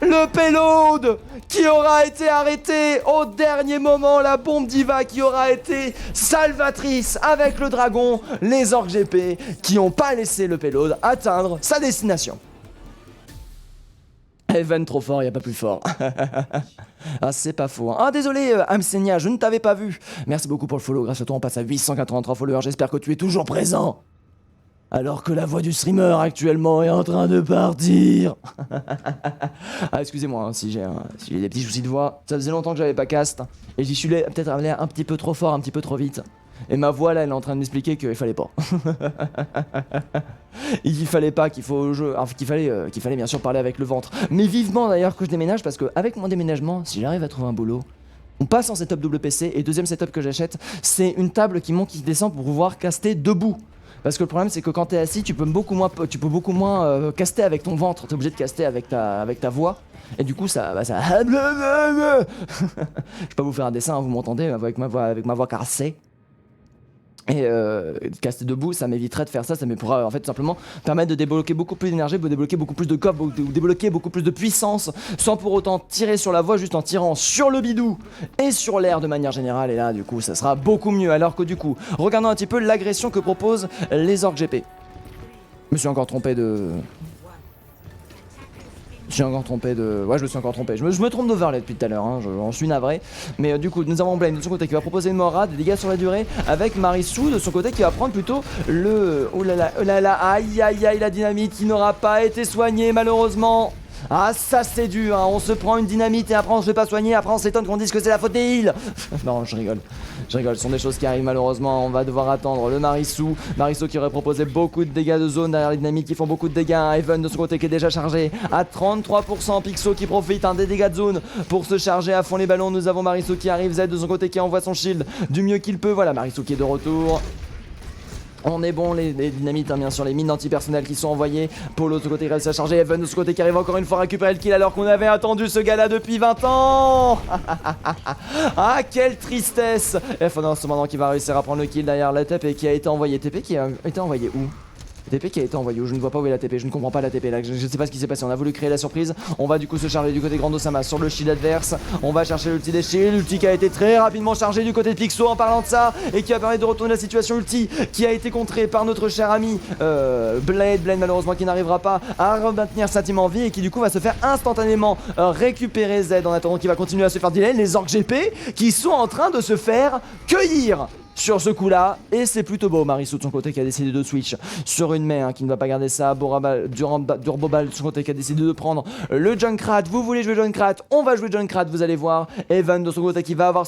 [SPEAKER 2] Le payload qui aura été arrêté au dernier moment, la bombe diva qui aura été salvatrice avec le dragon, les orques GP qui n'ont pas laissé le payload atteindre sa destination. Evan trop fort, y a pas plus fort. Ah, c'est pas faux. Hein. Ah, désolé, Amsenia, je ne t'avais pas vu. Merci beaucoup pour le follow, grâce à toi on passe à 883 followers, j'espère que tu es toujours présent. Alors que la voix du streamer actuellement est en train de partir. Ah, excusez-moi hein, si j'ai des petits soucis de voix. Ça faisait longtemps que j'avais pas cast. Et j'y suis peut-être allé un petit peu trop fort, un petit peu trop vite. Et ma voix là, elle est en train de m'expliquer qu'il fallait pas. Il fallait pas, qu'il fallait bien sûr parler avec le ventre. Mais vivement d'ailleurs que je déménage parce que avec mon déménagement, si j'arrive à trouver un boulot, on passe en setup WPC et deuxième setup que j'achète, c'est une table qui monte, qui descend pour pouvoir caster debout. Parce que le problème c'est que quand t'es assis, tu peux beaucoup moins caster avec ton ventre. T'es obligé de caster avec ta voix. Et du coup ça. Je vais pas vous faire un dessin, hein, vous m'entendez avec ma voix cassée. Et caster debout, ça m'éviterait de faire ça, pourra en fait tout simplement permettre de débloquer beaucoup plus d'énergie, de débloquer beaucoup plus de coffre, de débloquer beaucoup plus de puissance, sans pour autant tirer sur la voie, juste en tirant sur le bidou et sur l'air de manière générale. Et là du coup ça sera beaucoup mieux. Alors que du coup, regardons un petit peu l'agression que proposent les orques GP. Je me suis encore trompé de... Ouais, je me suis encore trompé. Je me trompe d'overlay depuis tout à l'heure, hein, j'en suis navré. Mais du coup, nous avons Blame de son côté qui va proposer une Mora, des dégâts sur la durée, avec Marisu de son côté qui va prendre plutôt le... Oh là là, aïe aïe aïe, la dynamite qui n'aura pas été soignée malheureusement. Ah ça c'est dur, hein. On se prend une dynamite et après on se fait pas soigner, après on s'étonne qu'on dise que c'est la faute des heals. Non, je rigole, ce sont des choses qui arrivent malheureusement. On va devoir attendre le Marisu qui aurait proposé beaucoup de dégâts de zone derrière les dynamites qui font beaucoup de dégâts. Evan de son côté qui est déjà chargé à 33%, Pixo qui profite des dégâts de zone pour se charger à fond les ballons. Nous avons Marisu qui arrive, Z de son côté qui envoie son shield du mieux qu'il peut. Voilà, Marisu qui est de retour. On est bon, les dynamites, hein, bien sûr, les mines antipersonnelles qui sont envoyées. Polo de ce côté réussit à charger. Evan de ce côté qui arrive encore une fois à récupérer le kill alors qu'on avait attendu ce gars-là depuis 20 ans. Ah, quelle tristesse. F en ce moment qui va réussir à prendre le kill derrière la TP qui a été envoyé. TP qui a été envoyé où? TP qui a été envoyé où? Je ne vois pas où est la TP, je ne comprends pas la TP là, je ne sais pas ce qui s'est passé, on a voulu créer la surprise. On va du coup se charger du côté Grand Osama sur le shield adverse. On va chercher l'ulti des shields, l'ulti qui a été très rapidement chargé du côté de Pixo en parlant de ça, et qui va permettre de retourner la situation. Ulti qui a été contré par notre cher ami Blade malheureusement qui n'arrivera pas à maintenir sa team en vie et qui du coup va se faire instantanément récupérer Z en attendant qu'il va continuer à se faire delay. Les orques GP qui sont en train de se faire cueillir. sur ce coup-là. Et c'est plutôt beau. Marissou de son côté qui a décidé de switch sur une main, qui ne va pas garder ça. Durbobal de son côté qui a décidé de prendre le Junkrat. Vous voulez jouer Junkrat? On va jouer Junkrat, vous allez voir. Evan de son côté qui va avoir